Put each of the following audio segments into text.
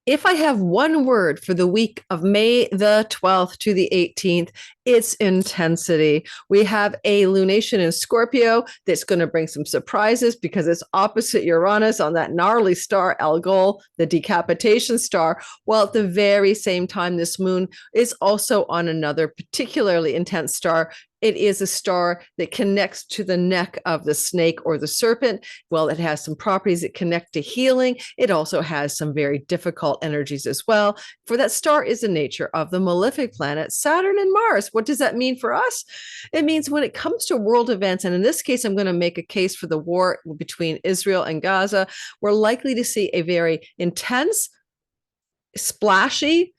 If I have one word for the week of May the 12th to the 18th, it's intensity. We have a lunation in Scorpio that's going to bring some surprises because it's opposite Uranus on that gnarly star Algol, the decapitation star. While at the very same time, this moon is also on another particularly intense star. It is a star that connects to the neck of the snake or the serpent. Well, it has some properties that connect to healing. It also has some very difficult energies as well. For that star is the nature of the malefic planet, Saturn and Mars. What does that mean for us? It means when it comes to world events, and in this case, I'm going to make a case for the war between Israel and Gaza, we're likely to see a very intense, splashy,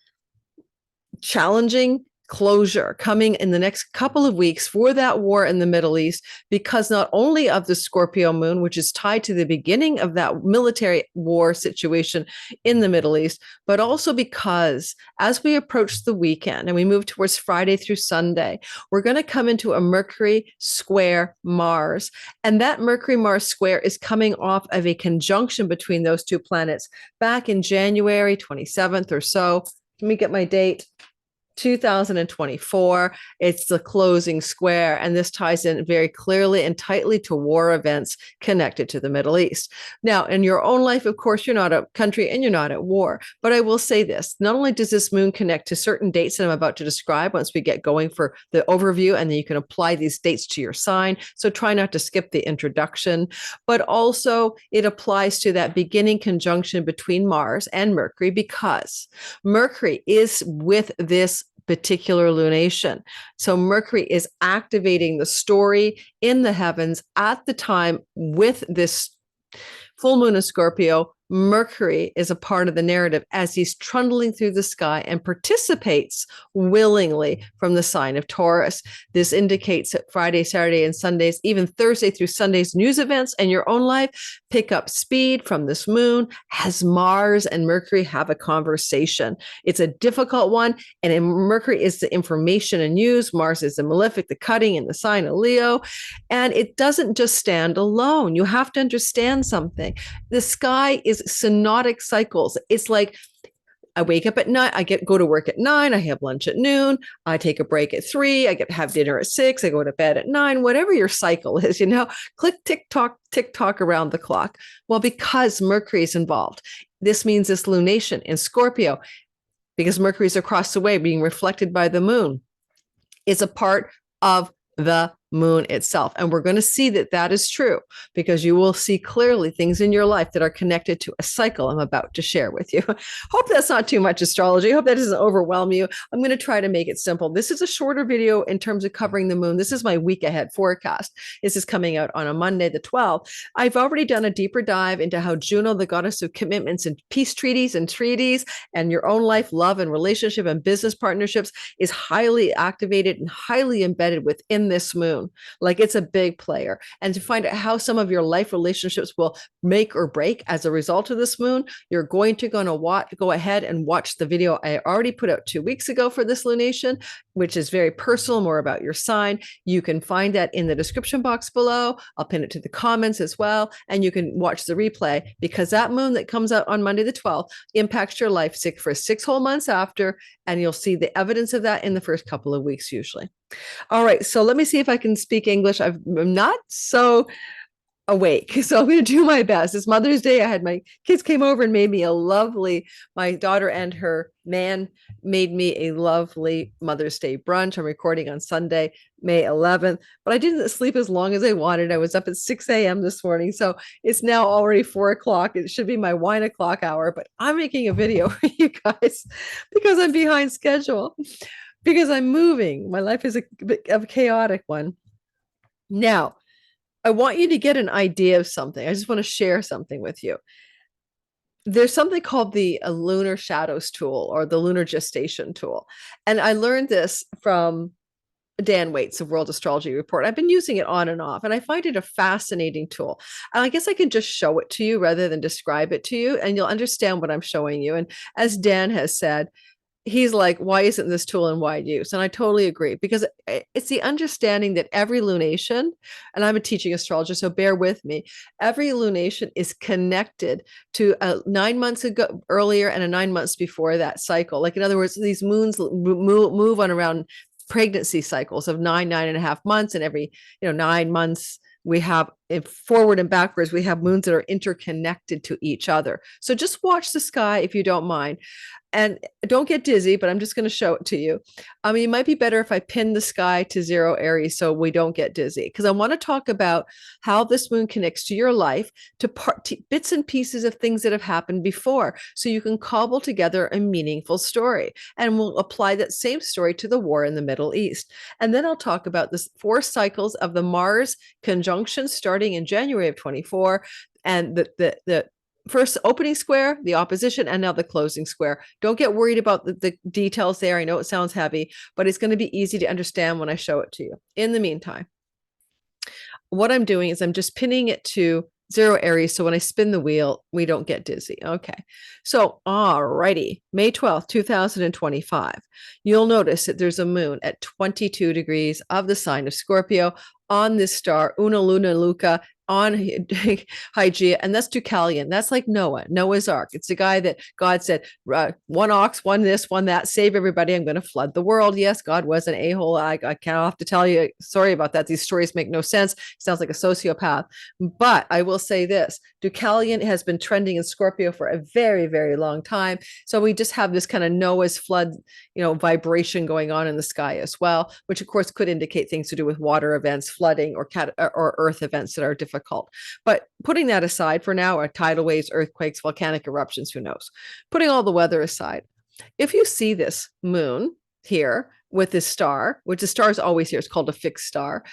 challenging closure coming in the next couple of weeks for that war in the Middle East, because not only of the Scorpio moon, which is tied to the beginning of that military war situation in the Middle East, but also because as we approach the weekend and we move towards Friday through Sunday, we're going to come into a Mercury square Mars. And that Mercury Mars square is coming off of a conjunction between those two planets back in January 27th or so. Let me get my date. 2024. It's the closing square, and this ties in very clearly and tightly to war events connected to the Middle East. Now, in your own life, of course, you're not a country and you're not at war, but I will say this. Not only does this moon connect to certain dates that I'm about to describe once we get going for the overview, and then you can apply these dates to your sign, so try not to skip the introduction, but also it applies to that beginning conjunction between Mars and Mercury, because Mercury is with this particular lunation. So Mercury is activating the story in the heavens at the time with this full moon of Scorpio. Mercury is a part of the narrative as he's trundling through the sky and participates willingly from the sign of Taurus. This indicates that Friday, Saturday, and Sundays, even Thursday through Sunday's news events and your own life pick up speed from this moon as Mars and Mercury have a conversation. It's a difficult one, and Mercury is the information and news. Mars is the malefic, the cutting, and the sign of Leo. And it doesn't just stand alone. You have to understand something. The sky is synodic cycles. It's like I wake up at night, go to work at 9, I have lunch at noon, I take a break at 3, have dinner at 6, I go to bed at 9, whatever your cycle is, click tick tock around the clock. Well, because Mercury is involved, this means this lunation in Scorpio, because Mercury is across the way being reflected by the moon, is a part of the moon itself. And we're going to see that that is true, because you will see clearly things in your life that are connected to a cycle I'm about to share with you. Hope that's not too much astrology. Hope that doesn't overwhelm you. I'm going to try to make it simple. This is a shorter video in terms of covering the moon. This is my week ahead forecast. This is coming out on a Monday, the 12th. I've already done a deeper dive into how Juno, the goddess of commitments and peace treaties and your own life, love and relationship and business partnerships, is highly activated and highly embedded within this moon. Like, it's a big player. And to find out how some of your life relationships will make or break as a result of this moon, you're going to go ahead and watch the video I already put out 2 weeks ago for this lunation, which is very personal, more about your sign. You can find that in the description box below. I'll pin it to the comments as well. And you can watch the replay, because that moon that comes out on Monday the 12th impacts your life for 6 whole months after. And you'll see the evidence of that in the first couple of weeks usually. All right, so let me see if I can speak English. I'm not so awake, so I'm going to do my best. It's Mother's Day. I had my kids came over and made me my daughter and her man made me a lovely Mother's Day brunch. I'm recording on Sunday, May 11th, but I didn't sleep as long as I wanted. I was up at 6 a.m. this morning, so it's now already 4 o'clock. It should be my wine o'clock hour, but I'm making a video for you guys because I'm behind schedule, because I'm moving. My life is a bit of a chaotic one. Now, I want you to get an idea of something. I just want to share something with you. There's something called the Lunar Shadows tool, or the Lunar Gestation tool. And I learned this from Dan Waits of World Astrology Report. I've been using it on and off, and I find it a fascinating tool. And I guess I can just show it to you rather than describe it to you, and you'll understand what I'm showing you. And as Dan has said, he's like, why isn't this tool in wide use? And I totally agree, because it's the understanding that every lunation, and I'm a teaching astrologer, so bear with me, every lunation is connected to a 9 months ago earlier and a 9 months before that cycle. Like, in other words, these moons move on around pregnancy cycles of 9.5 months, and every 9 months we have forward and backwards, we have moons that are interconnected to each other. So just watch the sky if you don't mind. And don't get dizzy, but I'm just going to show it to you. It might be better if I pin the sky to 0 Aries so we don't get dizzy, because I want to talk about how this moon connects to your life, to bits and pieces of things that have happened before, so you can cobble together a meaningful story. And we'll apply that same story to the war in the Middle East. And then I'll talk about the 4 cycles of the Mars conjunction starting in January of 24, and the first opening square, the opposition, and now the closing square. Don't get worried about the details there. I know it sounds heavy, but it's going to be easy to understand when I show it to you. In the meantime, what I'm doing is I'm just pinning it to 0 Aries, so when I spin the wheel, we don't get dizzy. Okay. So, alrighty, May 12th, 2025. You'll notice that there's a moon at 22 degrees of the sign of Scorpio on this star, Una Luna Luca, on Hygeia, and that's Deucalion. That's like Noah's Ark. It's the guy that God said, one ox, one this, one that, save everybody. I'm going to flood the world. Yes, God was an a-hole. I can't have to tell you. Sorry about that. These stories make no sense. Sounds like a sociopath. But I will say this, Deucalion has been trending in Scorpio for a very, very long time. So we just have this kind of Noah's flood, vibration going on in the sky as well, which of course could indicate things to do with water events, flooding, or earth events that are difficult. But putting that aside for now, tidal waves, earthquakes, volcanic eruptions, who knows? Putting all the weather aside, if you see this moon here with this star, which the star is always here, it's called a fixed star,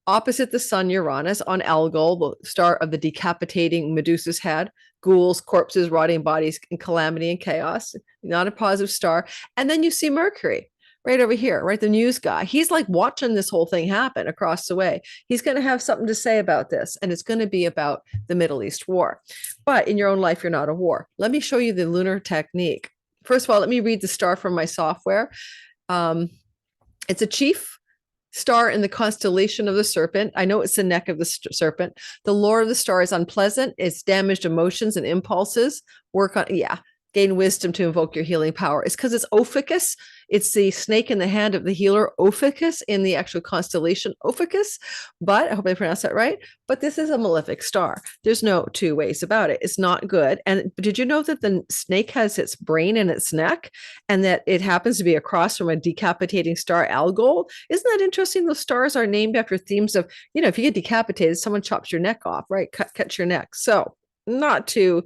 opposite the sun, Uranus, on Algol, the star of the decapitating Medusa's head, ghouls, corpses, rotting bodies, and calamity and chaos, not a positive star. And then you see Mercury right over here, right? The news guy. He's like watching this whole thing happen across the way. He's going to have something to say about this, and it's going to be about the Middle East war. But in your own life, you're not a war. Let me show you the lunar technique. First of all, let me read the star from my software. It's a chief star in the constellation of the serpent. I know it's the neck of the serpent. The lore of the star is unpleasant. It's damaged emotions and impulses. Gain wisdom to invoke your healing power. It's because it's Ophiuchus. It's the snake in the hand of the healer, Ophiuchus, in the actual constellation Ophiuchus. But I hope I pronounced that right. But this is a malefic star. There's no two ways about it. It's not good. And did you know that the snake has its brain in its neck, and that it happens to be across from a decapitating star, Algol? Isn't that interesting? Those stars are named after themes of, if you get decapitated, someone chops your neck off, right? Cut your neck. So not too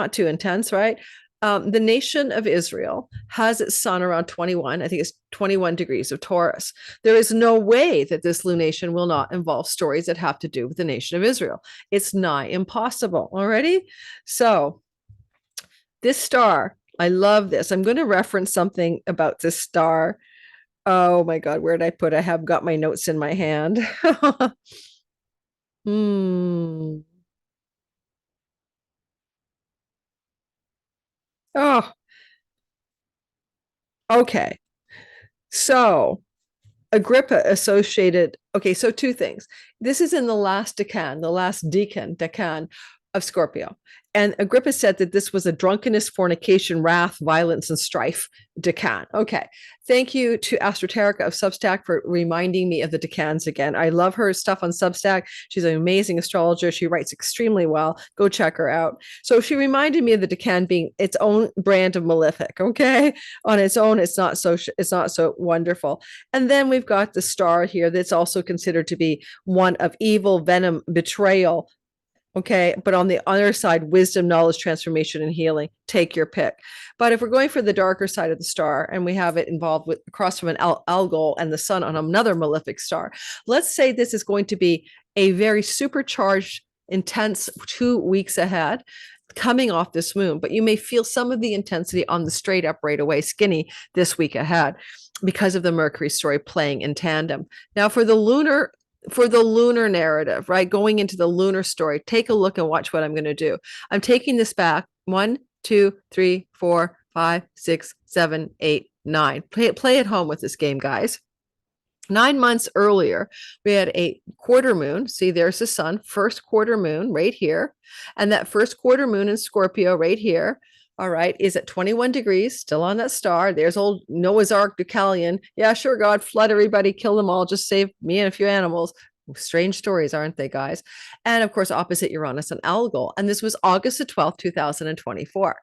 intense, right? The nation of Israel has its sun around 21, I think it's 21 degrees of Taurus. There is no way that this lunation will not involve stories that have to do with the nation of Israel. It's nigh impossible already. So this star, I love this. I'm going to reference something about this star. Oh my God, where did I put it? I have got my notes in my hand. Oh, okay. So Agrippa associated, okay, so 2 things. This is in the last Decan of Scorpio. And Agrippa said that this was a drunkenness, fornication, wrath, violence, and strife Decan. Okay. Thank you to Astroterica of Substack for reminding me of the Decans again. I love her stuff on Substack. She's an amazing astrologer. She writes extremely well. Go check her out. So she reminded me of the Decan being its own brand of malefic. Okay. On its own, it's not so wonderful. And then we've got the star here that's also considered to be one of evil, venom, betrayal. Okay. But on the other side, wisdom, knowledge, transformation, and healing. Take your pick. But if we're going for the darker side of the star, and we have it involved with across from an Algol and the sun on another malefic star, let's say this is going to be a very supercharged, intense 2 weeks ahead coming off this moon. But you may feel some of the intensity on the straight up right away, skinny this week ahead, because of the Mercury story playing in tandem. Now for the lunar narrative, right? Going into the lunar story, take a look and watch what I'm going to do. I'm taking this back 1, 2, 3, 4, 5, 6, 7, 8, 9. Play at home with this game, guys. 9 months earlier, we had a quarter moon. See, there's the sun, first quarter moon right here. And that first quarter moon in Scorpio right here, all right, is at 21 degrees, still on that star. There's old Noah's Ark Deucalion. Yeah, sure, God, flood everybody, kill them all, just save me and a few animals. Strange stories, aren't they, guys? And of course, opposite Uranus and Algol. And this was August the 12th, 2024.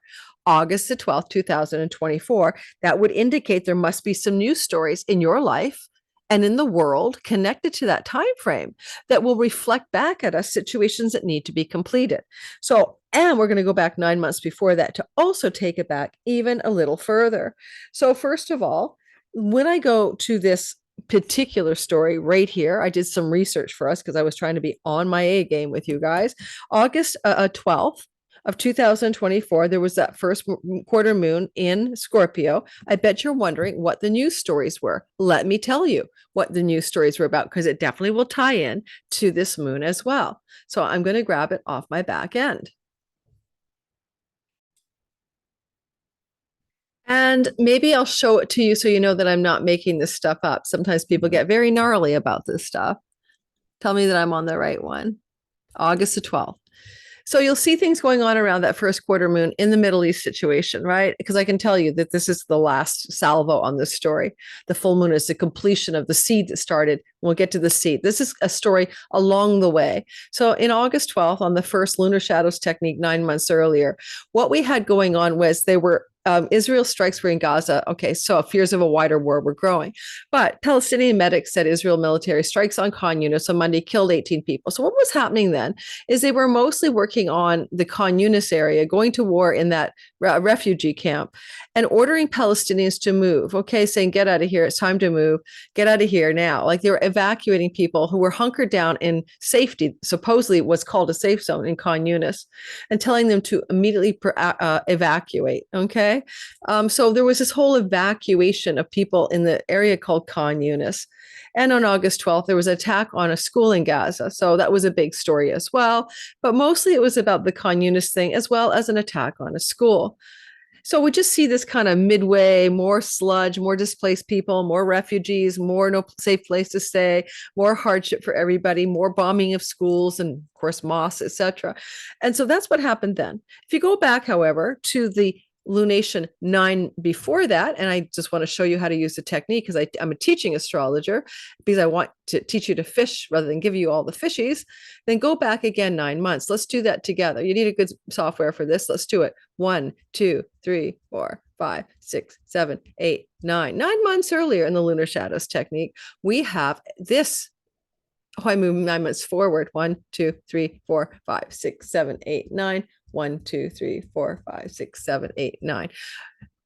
August the 12th, 2024. That would indicate there must be some news stories in your life and in the world connected to that time frame that will reflect back at us situations that need to be completed. So, and we're going to go back 9 months before that to also take it back even a little further. So first of all, when I go to this particular story right here, I did some research for us because I was trying to be on my A game with you guys. August 12th of 2024, there was that first quarter moon in Scorpio. I bet you're wondering what the news stories were. Let me tell you what the news stories were about, because it definitely will tie in to this moon as well. So I'm going to grab it off my back end. And maybe I'll show it to you so you know that I'm not making this stuff up. Sometimes people get very gnarly about this stuff. Tell me that I'm on the right one. August the 12th. So you'll see things going on around that first quarter moon in the Middle East situation, right? Because I can tell you that this is the last salvo on this story. The full moon is the completion of the seed that started. We'll get to the seed. This is a story along the way. So in August 12th, on the first lunar shadows technique 9 months earlier, what we had going on was they were Israel strikes were in Gaza. Okay, so fears of a wider war were growing. But Palestinian medics said Israel military strikes on Khan Yunis on Monday killed 18 people. So what was happening then is they were mostly working on the Khan Yunis area, going to war in that refugee camp and ordering Palestinians to move. Okay, saying, get out of here. It's time to move. Get out of here now. Like they were evacuating people who were hunkered down in safety, supposedly what's called a safe zone in Khan Yunis, and telling them to immediately evacuate. Okay. So there was this whole evacuation of people in the area called Khan Yunis. And on August 12th, there was an attack on a school in Gaza. So that was a big story as well. But mostly it was about the Khan Yunis thing, as well as an attack on a school. So we just see this kind of midway, more sludge, more displaced people, more refugees, more no safe place to stay, more hardship for everybody, more bombing of schools and, of course, mosques, etc. And so that's what happened then. If you go back, however, to the lunation 9 before that, and I just want to show you how to use the technique because I'm a teaching astrologer, because I want to teach you to fish rather than give you all the fishies, then go back again 9 months. Let's do that together. You need a good software for this. Let's do it. 1, 2, 3, 4, 5, 6, 7, 8, 9. 9 months earlier in the lunar shadows technique, we have this. Oh, I move 9 months forward. 1, 2, 3, 4, 5, 6, 7, 8, 9. 1, 2, 3, 4, 5, 6, 7, 8, 9.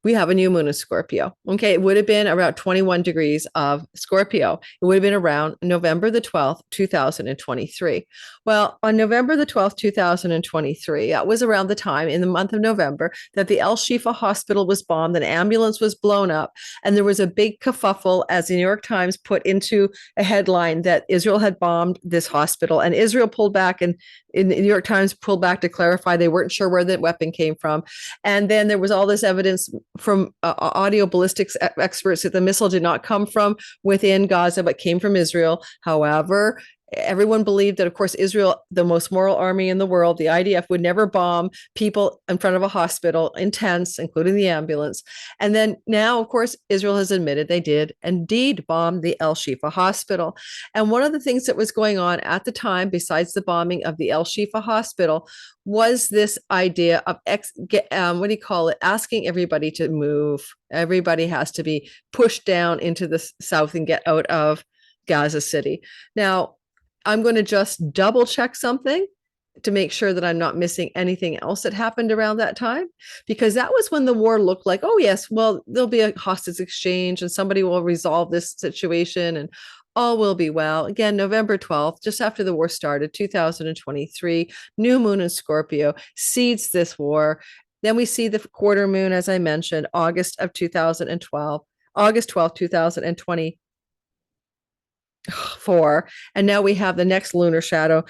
We have a new moon in Scorpio. Okay, it would have been around 21 degrees of Scorpio. It would have been around November the 12th, 2023. Well, on November the 12th, 2023, that was around the time in the month of November that the El Shifa hospital was bombed, an ambulance was blown up, and there was a big kerfuffle as the New York Times put into a headline that Israel had bombed this hospital, and Israel pulled back, and in the New York Times pulled back to clarify they weren't sure where the weapon came from. And then there was all this evidence from audio ballistics experts that the missile did not come from within Gaza, but came from Israel. However, everyone believed that, of course, Israel, the most moral army in the world, the IDF, would never bomb people in front of a hospital in tents, including the ambulance. And then now, of course, Israel has admitted they did indeed bomb the El Shifa hospital. And one of the things that was going on at the time, besides the bombing of the El Shifa hospital, was this idea of asking everybody to move. Everybody has to be pushed down into the south and get out of Gaza City. Now, I'm going to just double check something to make sure that I'm not missing anything else that happened around that time, because that was when the war looked like, oh, yes, well, there'll be a hostage exchange and somebody will resolve this situation and all will be well. Again, November 12th, just after the war started, 2023, new moon in Scorpio seeds this war. Then we see the quarter moon, as I mentioned, August 12th, 2020. 4, and now we have the next lunar shadow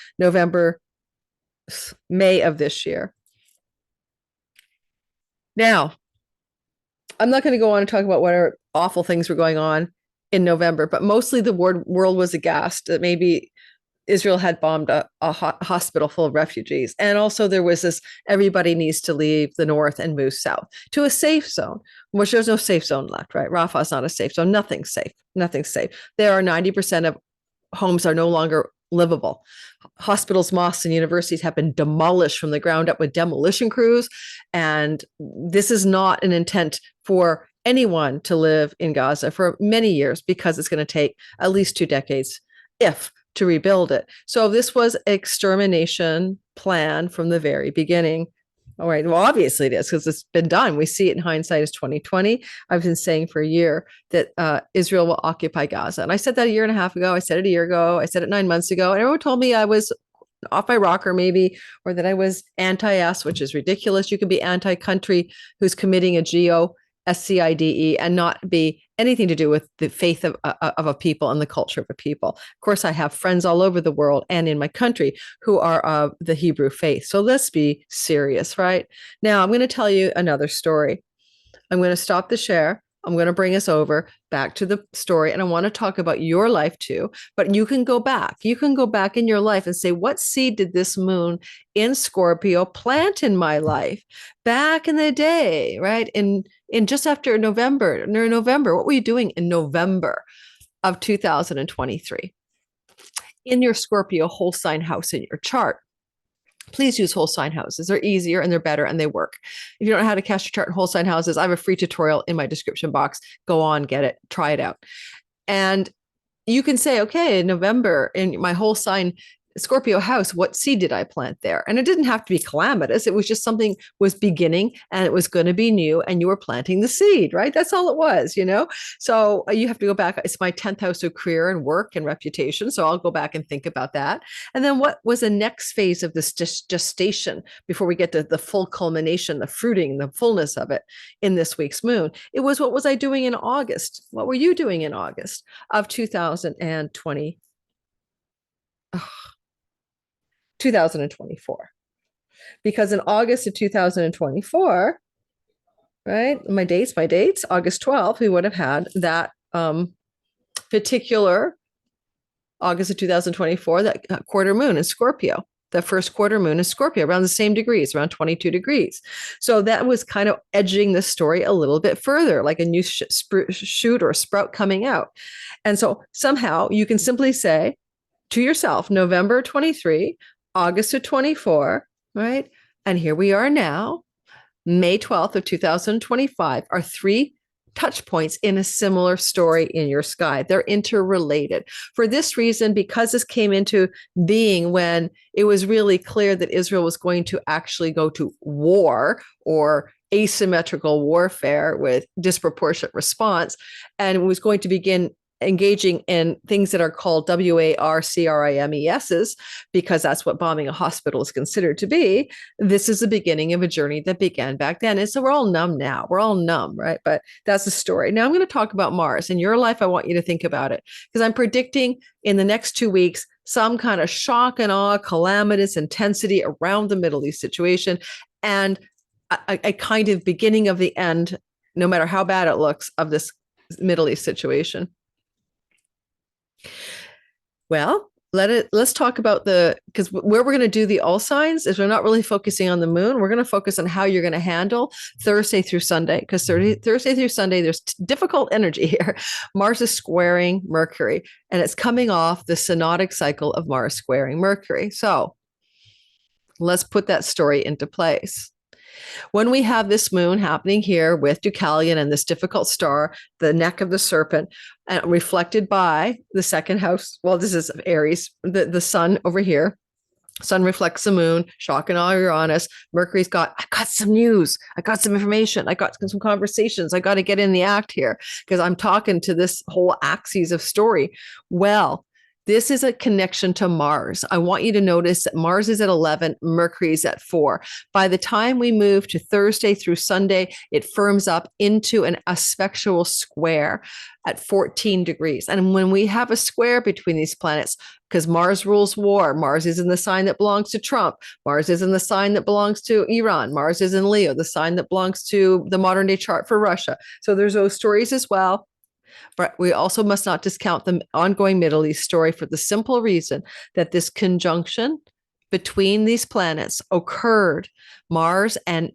May of this year. Now, I'm not going to go on and talk about what awful things were going on in November, but mostly the world was aghast that maybe Israel had bombed a hospital full of refugees. And also there was this, everybody needs to leave the north and move south to a safe zone, which there's no safe zone left, right? Rafah is not a safe zone. Nothing's safe. Nothing's safe. There are 90% of homes are no longer livable. Hospitals, mosques, and universities have been demolished from the ground up with demolition crews. And this is not an intent for anyone to live in Gaza for many years, because it's going to take at least 2 decades, if to rebuild it. So this was an extermination plan from the very beginning. All right. Well, obviously it is, because it's been done. We see it in hindsight as 2020. I've been saying for a year that Israel will occupy Gaza. And I said that a year and a half ago. I said it a year ago. I said it 9 months ago. And everyone told me I was off my rocker maybe, or that I was anti-us, which is ridiculous. You can be anti-country who's committing a SCIDE and not be anything to do with the faith of a people and the culture of a people. Of course, I have friends all over the world and in my country who are of the Hebrew faith. So let's be serious, right? Now, I'm going to tell you another story. I'm going to stop the share. I'm going to bring us over back to the story, and I want to talk about your life too. But you can go back. You can go back in your life and say, what seed did this moon in Scorpio plant in my life back in the day, right? In just after November, what were you doing in November of 2023 in your Scorpio whole sign house in your chart? Please use whole sign houses. They're easier and they're better and they work. If you don't know how to cast your chart in whole sign houses, I have a free tutorial in my description box. Go on, get it, try it out. And you can say, okay, in November, in my whole sign Scorpio house, what seed did I plant there? And it didn't have to be calamitous. It was just something was beginning and it was going to be new, and you were planting the seed, right? That's all it was, So you have to go back. It's my 10th house of career and work and reputation. So I'll go back and think about that. And then what was the next phase of this gestation before we get to the full culmination, the fruiting, the fullness of it in this week's moon? It was, what was I doing in August? What were you doing in August of 2020? 2024, because in August of 2024, right, my dates, August 12th, we would have had that particular August of 2024, that quarter moon in Scorpio, the first quarter moon in Scorpio, around the same degrees, around 22 degrees. So that was kind of edging the story a little bit further, like a new shoot or sprout coming out. And so somehow you can simply say to yourself, November 23, August of 24, right? And here we are now, May 12th of 2025, are 3 touch points in a similar story in your sky. They're interrelated. For this reason, because this came into being when it was really clear that Israel was going to actually go to war or asymmetrical warfare with disproportionate response, and it was going to begin engaging in things that are called WARCRIMESs, because that's what bombing a hospital is considered to be. This is the beginning of a journey that began back then. And so we're all numb now. We're all numb, right? But that's the story. Now I'm going to talk about Mars. In your life, I want you to think about it, because I'm predicting in the next 2 weeks some kind of shock and awe, calamitous intensity around the Middle East situation, and a kind of beginning of the end, no matter how bad it looks, of this Middle East situation. Well, let's talk about because where we're going to do the all signs is we're not really focusing on the moon. We're going to focus on how you're going to handle Thursday through Sunday, because Thursday through Sunday, there's difficult energy here. Mars is squaring Mercury, and it's coming off the synodic cycle of Mars squaring Mercury. So let's put that story into place. When we have this moon happening here with Deucalion and this difficult star, the neck of the serpent, and reflected by the second house, well, this is Aries, the sun over here. Sun reflects the moon, shock and awe Uranus. Mercury's I got some news. I got some information. I got some conversations. I got to get in the act here, because I'm talking to this whole axis of story. Well, This is a connection to Mars. I want you to notice that Mars is at 11, Mercury is at 4. By the time we move to Thursday through Sunday, it firms up into an aspectual square at 14 degrees. And when we have a square between these planets, because Mars rules war, Mars is in the sign that belongs to Trump, Mars is in the sign that belongs to Iran, Mars is in Leo, the sign that belongs to the modern day chart for Russia. So there's those stories as well. But we also must not discount the ongoing Middle East story for the simple reason that this conjunction between these planets occurred. Mars and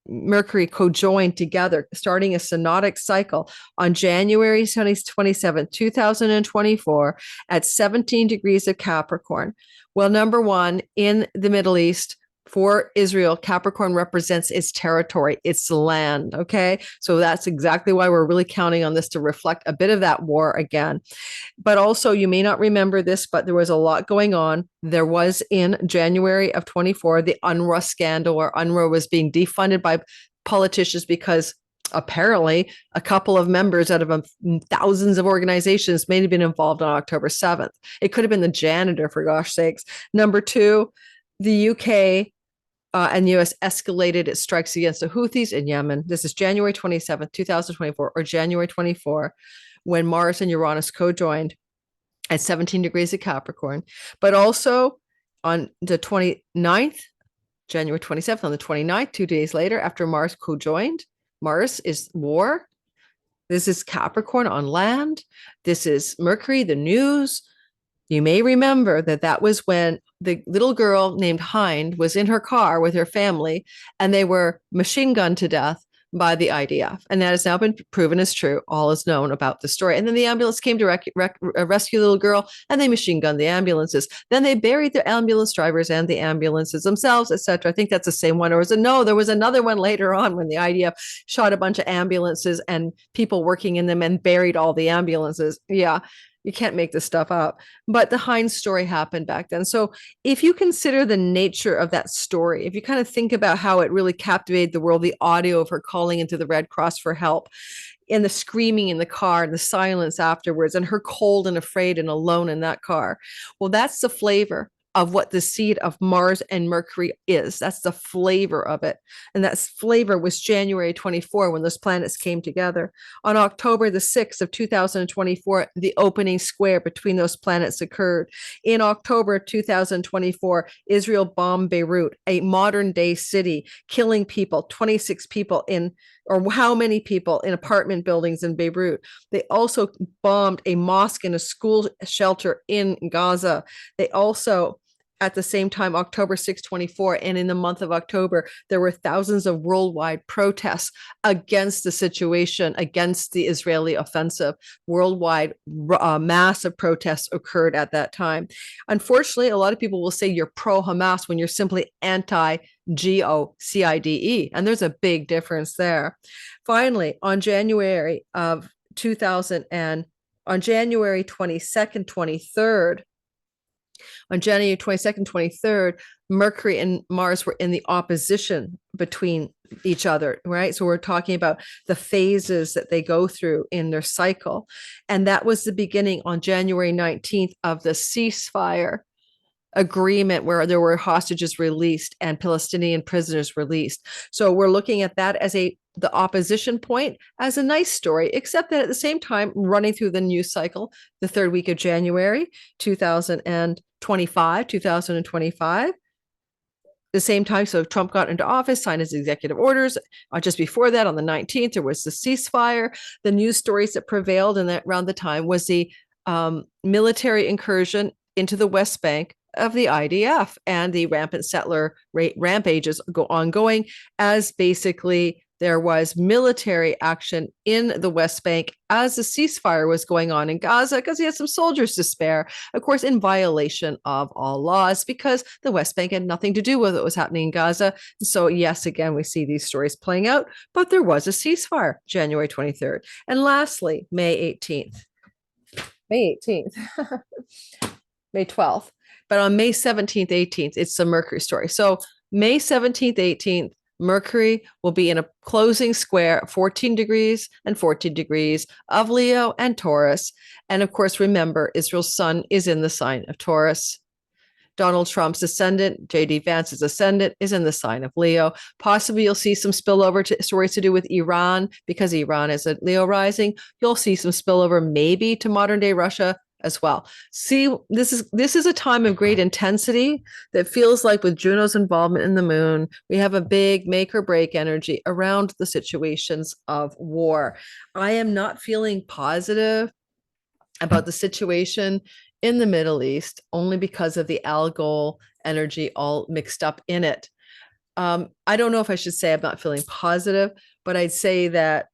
Mercury co-joined together, starting a synodic cycle on January 27, 2024 at 17 degrees of Capricorn. Well, number one, in the Middle East, for Israel, Capricorn represents its territory, its land. Okay. So that's exactly why we're really counting on this to reflect a bit of that war again. But also, you may not remember this, but there was a lot going on. There was in January of 24, the UNRWA scandal, where UNRWA was being defunded by politicians because apparently a couple of members out of thousands of organizations may have been involved on October 7th. It could have been the janitor, for gosh sakes. Number two, the UK and US escalated its strikes against the Houthis in Yemen. This is January 27th, 2024, or January 24, when Mars and Uranus co-joined at 17 degrees of Capricorn. But also on the 29th, January 27th, on the 29th, 2 days later, after Mars co-joined, Mars is war. This is Capricorn on land. This is Mercury, the news. You may remember that that was when the little girl named Hind was in her car with her family, and they were machine gunned to death by the IDF. And that has now been proven as true. All is known about the story. And then the ambulance came to rescue the little girl, and they machine gunned the ambulances. Then they buried the ambulance drivers and the ambulances themselves, etc. I think that's the same one. Or was it? No, there was another one later on when the IDF shot a bunch of ambulances and people working in them and buried all the ambulances. Yeah. You can't make this stuff up. But the Heinz story happened back then. So if you consider the nature of that story, if you kind of think about how it really captivated the world, the audio of her calling into the Red Cross for help, and the screaming in the car and the silence afterwards, and her cold and afraid and alone in that car. Well, that's the flavor of what the seed of Mars and Mercury is. That's the flavor of it. And that flavor was January 24 when those planets came together. On October the 6th of 2024, the opening square between those planets occurred. In October 2024, Israel bombed Beirut, a modern day city, killing people, 26 people in, or how many people in apartment buildings in Beirut. They also bombed a mosque and a school shelter in Gaza. They also, at the same time, October 6, 24, and in the month of October, there were thousands of worldwide protests against the situation, against the Israeli offensive. Worldwide massive protests occurred at that time. Unfortunately, a lot of people will say you're pro-Hamas when you're simply anti-GOCIDE, and there's a big difference there. Finally, on January of 2000 and on January 22nd, 23rd, on January 22nd, 23rd, Mercury and Mars were in the opposition between each other, right? So we're talking about the phases that they go through in their cycle. And that was the beginning on January 19th of the ceasefire agreement where there were hostages released and Palestinian prisoners released. So we're looking at that as the opposition point as a nice story, except that at the same time, running through the news cycle, the third week of January, 2025, the same time, so Trump got into office, signed his executive orders. Just before that, on the 19th, there was the ceasefire. The news stories that prevailed in that around the time was the military incursion into the West Bank of the IDF and the rampant settler rampages ongoing, as basically there was military action in the West Bank as the ceasefire was going on in Gaza, because he had some soldiers to spare, of course, in violation of all laws, because the West Bank had nothing to do with what was happening in Gaza. So yes, again, we see these stories playing out, but there was a ceasefire January 23rd. And lastly, May 18th, May 12th. But on May 17th, 18th, it's the Mercury story. So May 17th, 18th, Mercury will be in a closing square, 14 degrees and 14 degrees of Leo and Taurus. And of course, remember, Israel's sun is in the sign of Taurus. Donald Trump's ascendant, J.D. Vance's ascendant, is in the sign of Leo. Possibly you'll see some spillover to stories to do with Iran, because Iran is a Leo rising. You'll see some spillover maybe to modern day Russia as well. See, this is a time of great intensity that feels like, with Juno's involvement in the moon, we have a big make or break energy around the situations of war. I am not feeling positive about the situation in the Middle East, only because of the Algol energy all mixed up in it. I don't know if I should say I'm not feeling positive, but I'd say that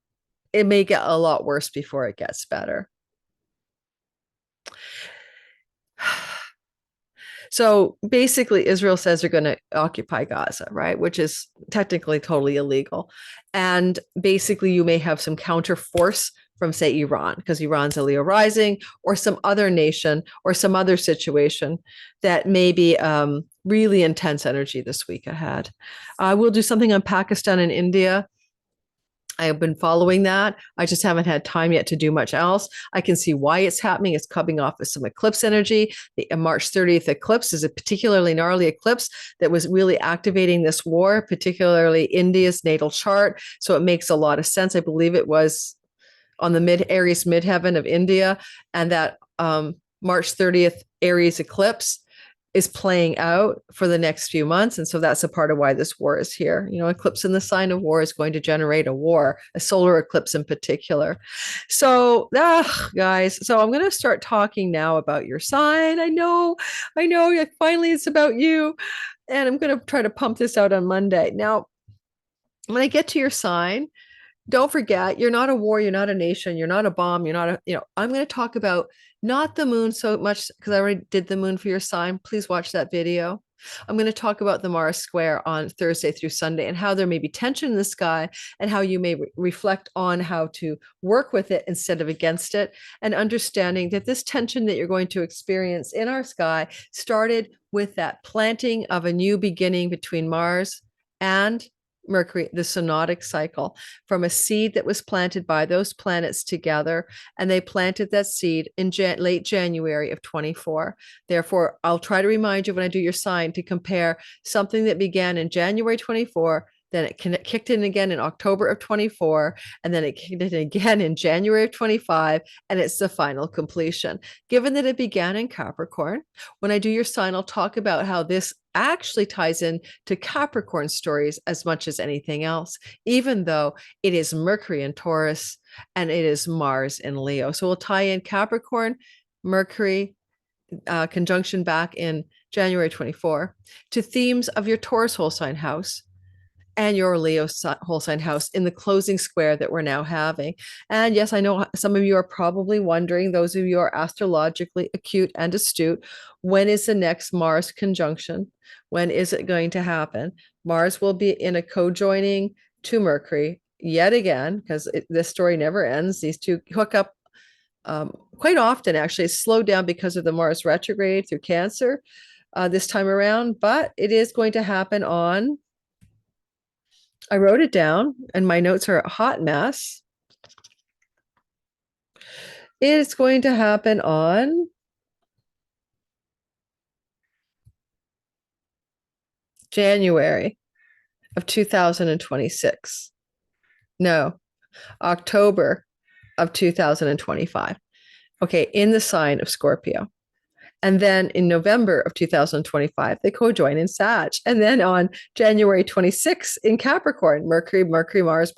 it may get a lot worse before it gets better. So basically, Israel says they're going to occupy Gaza, right? Which is technically totally illegal. And basically, you may have some counter force from, say, Iran, because Iran's a Leo rising, or some other nation or some other situation that may be really intense energy this week ahead. We'll do something on Pakistan and India. I have been following that. I just haven't had time yet to do much else. I can see why it's happening. It's coming off of some eclipse energy. The March 30th eclipse is a particularly gnarly eclipse that was really activating this war, particularly India's natal chart. So it makes a lot of sense. I believe it was on the Aries midheaven of India, and that March 30th Aries eclipse is playing out for the next few months. And so that's a part of why this war is here. You know, eclipse in the sign of war is going to generate a war, a solar eclipse in particular. So, guys, so I'm going to start talking now about your sign. I know, finally it's about you. And I'm going to try to pump this out on Monday. Now, when I get to your sign, don't forget, you're not a war, you're not a nation, you're not a bomb, you're not a, I'm going to talk about not the moon so much, because I already did the moon for your sign. Please watch that video. I'm going to talk about the Mars square on Thursday through Sunday, and how there may be tension in the sky, and how you may reflect on how to work with it instead of against it, and understanding that this tension that you're going to experience in our sky started with that planting of a new beginning between Mars and Mercury, the synodic cycle, from a seed that was planted by those planets together, and they planted that seed in late January of 24. Therefore, I'll try to remind you when I do your sign to compare something that began in January 24, then it kicked in again in October of 24, and then it kicked in again in January of 25, and it's the final completion. Given that it began in Capricorn, when I do your sign, I'll talk about how this actually ties in to Capricorn stories as much as anything else, even though it is Mercury in Taurus and it is Mars in Leo. So we'll tie in Capricorn, Mercury, conjunction back in January 24 to themes of your Taurus whole sign house and your Leo whole sign house in the closing square that we're now having. And yes, I know some of you are probably wondering, those of you who are astrologically acute and astute, when is the next Mars conjunction? When is it going to happen? Mars will be in a co-joining to Mercury yet again, because this story never ends. These two hook up quite often, actually. It's slowed down because of the Mars retrograde through Cancer this time around, but it is going to happen on, I wrote it down and my notes are a hot mess. It's going to happen on January of 2026. No, October of 2025. Okay, in the sign of Scorpio. And then in November of 2025, they co-join in Sag. And then on January 26th in Capricorn, Mercury, Mars.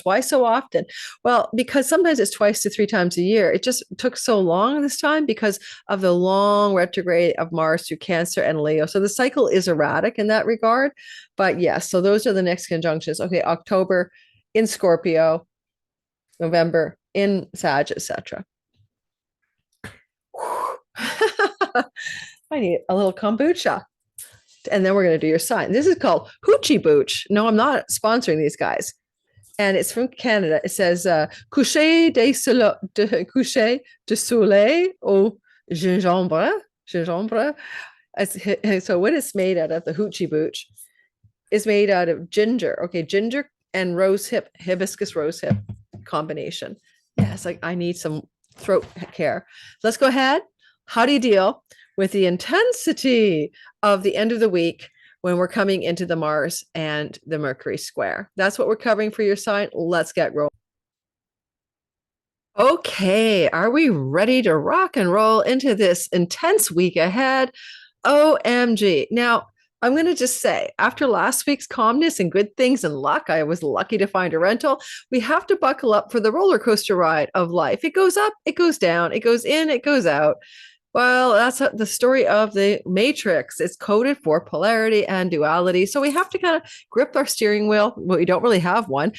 Why so often? Well, because sometimes it's twice to three times a year. It just took so long this time because of the long retrograde of Mars through Cancer and Leo. So the cycle is erratic in that regard. But yes, so those are the next conjunctions. Okay, October in Scorpio, November in Sag, etc. I need a little kombucha. And then we're going to do your sign. This is called Hoochie Booch. No, I'm not sponsoring these guys. And it's from Canada. It says coucher de soleil au gingembre. So what it's made out of, the Hoochie Booch, is made out of ginger. Okay, ginger and hibiscus rosehip combination. Yeah, it's like I need some throat care. Let's go ahead. How do you deal with the intensity of the end of the week when we're coming into the Mars and the Mercury square? That's what we're covering for your sign. Let's get rolling. Okay, are we ready to rock and roll into this intense week ahead? OMG. Now, I'm going to just say, after last week's calmness and good things and luck, I was lucky to find a rental. We have to buckle up for the roller coaster ride of life. It goes up, it goes down, it goes in, it goes out. Well, that's the story of the matrix. It's coded for polarity and duality. So we have to kind of grip our steering wheel. Well, we don't really have one.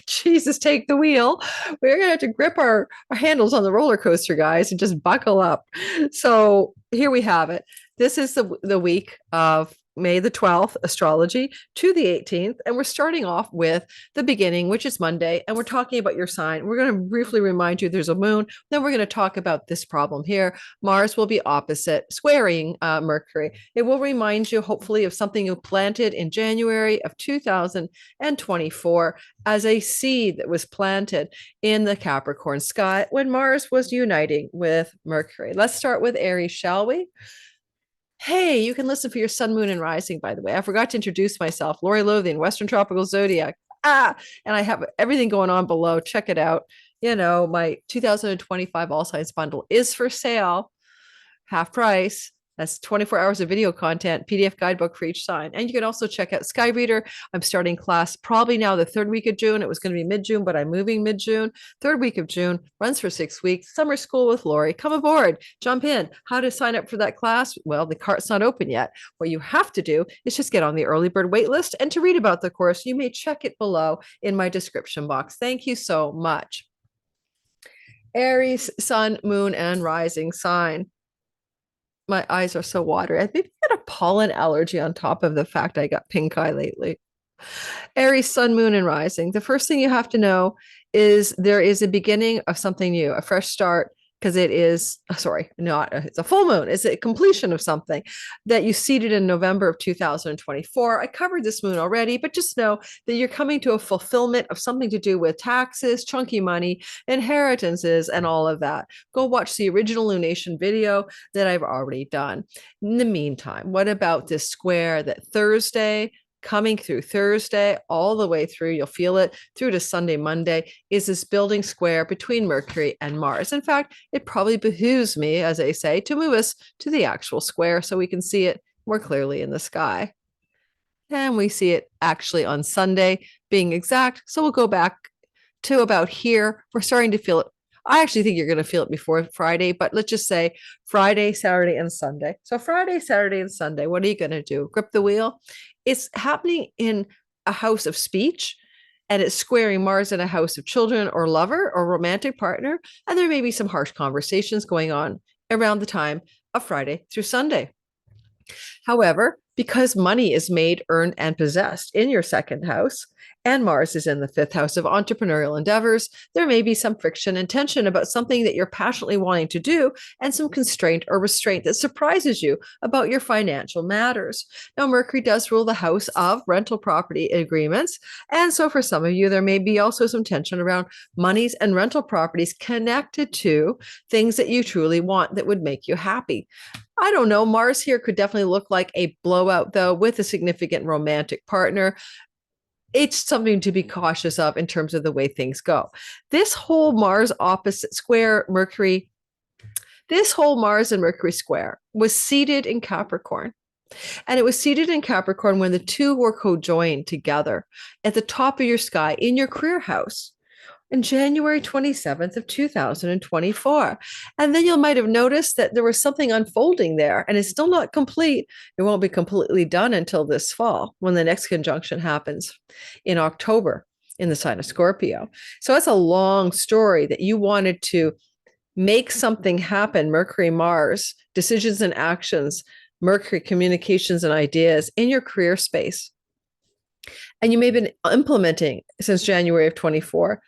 Jesus, take the wheel. We're going to have to grip our handles on the roller coaster, guys, and just buckle up. So here we have it. This is the week of May the 12th, astrology, to the 18th. And we're starting off with the beginning, which is Monday. And we're talking about your sign. We're going to briefly remind you there's a moon. Then we're going to talk about this problem here. Mars will be opposite, squaring Mercury. It will remind you, hopefully, of something you planted in January of 2024 as a seed that was planted in the Capricorn sky when Mars was uniting with Mercury. Let's start with Aries, shall we? Hey, you can listen for your sun, moon, and rising, by the way. I forgot to introduce myself, Lori Lothian, Western Tropical Zodiac. And I have everything going on below. Check it out. You know, my 2025 All Signs bundle is for sale, half price. That's 24 hours of video content, PDF guidebook for each sign. And you can also check out Skyreader. I'm starting class probably now the third week of June. It was going to be mid-June, but I'm moving mid-June. Third week of June, runs for 6 weeks. Summer school with Lori. Come aboard, jump in. How to sign up for that class? Well, the cart's not open yet. What you have to do is just get on the early bird wait list. And to read about the course, you may check it below in my description box. Thank you so much. Aries, sun, moon, and rising sign. My eyes are so watery. I think I got a pollen allergy on top of the fact I got pink eye lately. Aries, sun, moon, and rising. The first thing you have to know is there is a beginning of something new, a fresh start, because it is, it's a full moon. It's a completion of something that you seeded in November of 2024. I covered this moon already, but just know that you're coming to a fulfillment of something to do with taxes, chunky money, inheritances, and all of that. Go watch the original lunation video that I've already done. In the meantime, what about this square that Thursday, coming through Thursday, all the way through, you'll feel it through to Sunday, Monday, is this building square between Mercury and Mars. In fact, it probably behooves me, as I say, to move us to the actual square so we can see it more clearly in the sky. And we see it actually on Sunday, being exact. So we'll go back to about here. We're starting to feel it. I actually think you're going to feel it before Friday, but let's just say Friday, Saturday, and Sunday. So Friday, Saturday, and Sunday, what are you going to do? Grip the wheel? It's happening in a house of speech, and it's squaring Mars in a house of children or lover or romantic partner. And there may be some harsh conversations going on around the time of Friday through Sunday. However, because money is made, earned, and possessed in your second house, and Mars is in the fifth house of entrepreneurial endeavors, there may be some friction and tension about something that you're passionately wanting to do and some constraint or restraint that surprises you about your financial matters. Now, Mercury does rule the house of rental property agreements. And so for some of you, there may be also some tension around monies and rental properties connected to things that you truly want that would make you happy. I don't know. Mars here could definitely look like a blowout, though, with a significant romantic partner. It's something to be cautious of in terms of the way things go. This whole Mars opposite square Mercury, this whole Mars and Mercury square was seated in Capricorn. And it was seated in Capricorn when the two were co-joined together at the top of your sky in your career house on January 27th of 2024. And then you might have noticed that there was something unfolding there, and it's still not complete. It won't be completely done until this fall when the next conjunction happens in October in the sign of Scorpio. So it's a long story that you wanted to make something happen, Mercury, Mars, decisions and actions, Mercury, communications and ideas in your career space. And you may have been implementing since January of 24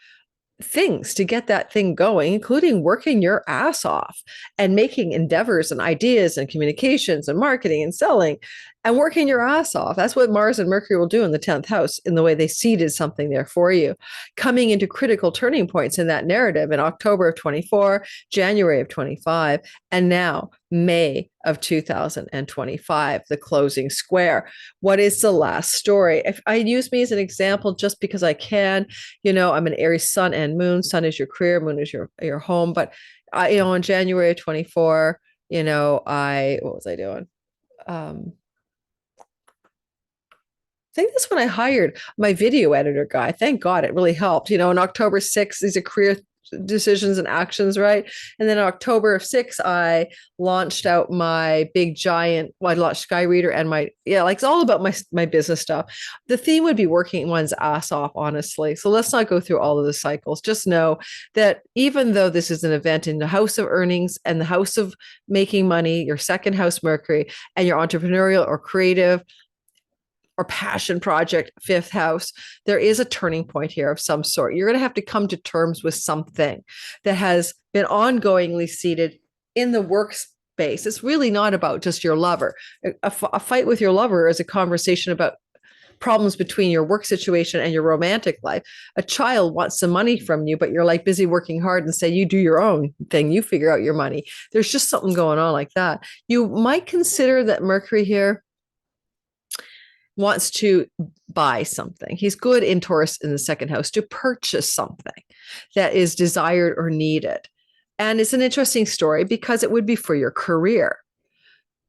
things to get that thing going, including working your ass off and making endeavors and ideas and communications and marketing and selling and working your ass off. That's what Mars and Mercury will do in the 10th house, in the way they seeded something there for you, coming into critical turning points in that narrative in October of 24, January of 25, and now May of 2025, the closing square. What is the last story? If I use me as an example, just because I can, I'm an Aries sun and moon. Sun is your career, moon is your home. But in January of 24, what was I doing? I think that's when I hired my video editor guy. Thank God it really helped. On October 6th, these are career decisions and actions, right? And then in October of 6, I launched out my big giant, I launched Skyreader and it's all about my business stuff. The theme would be working one's ass off, honestly. So let's not go through all of the cycles. Just know that even though this is an event in the house of earnings and the house of making money, your second house Mercury, and your entrepreneurial or creative or passion project, fifth house, there is a turning point here of some sort. You're going to have to come to terms with something that has been ongoingly seated in the workspace. It's really not about just your lover. A fight with your lover is a conversation about problems between your work situation and your romantic life. A child wants some money from you, but you're like busy working hard and say, you do your own thing, you figure out your money. There's just something going on like that. You might consider that Mercury here wants to buy something. He's good in Taurus in the second house to purchase something that is desired or needed. And it's an interesting story because it would be for your career,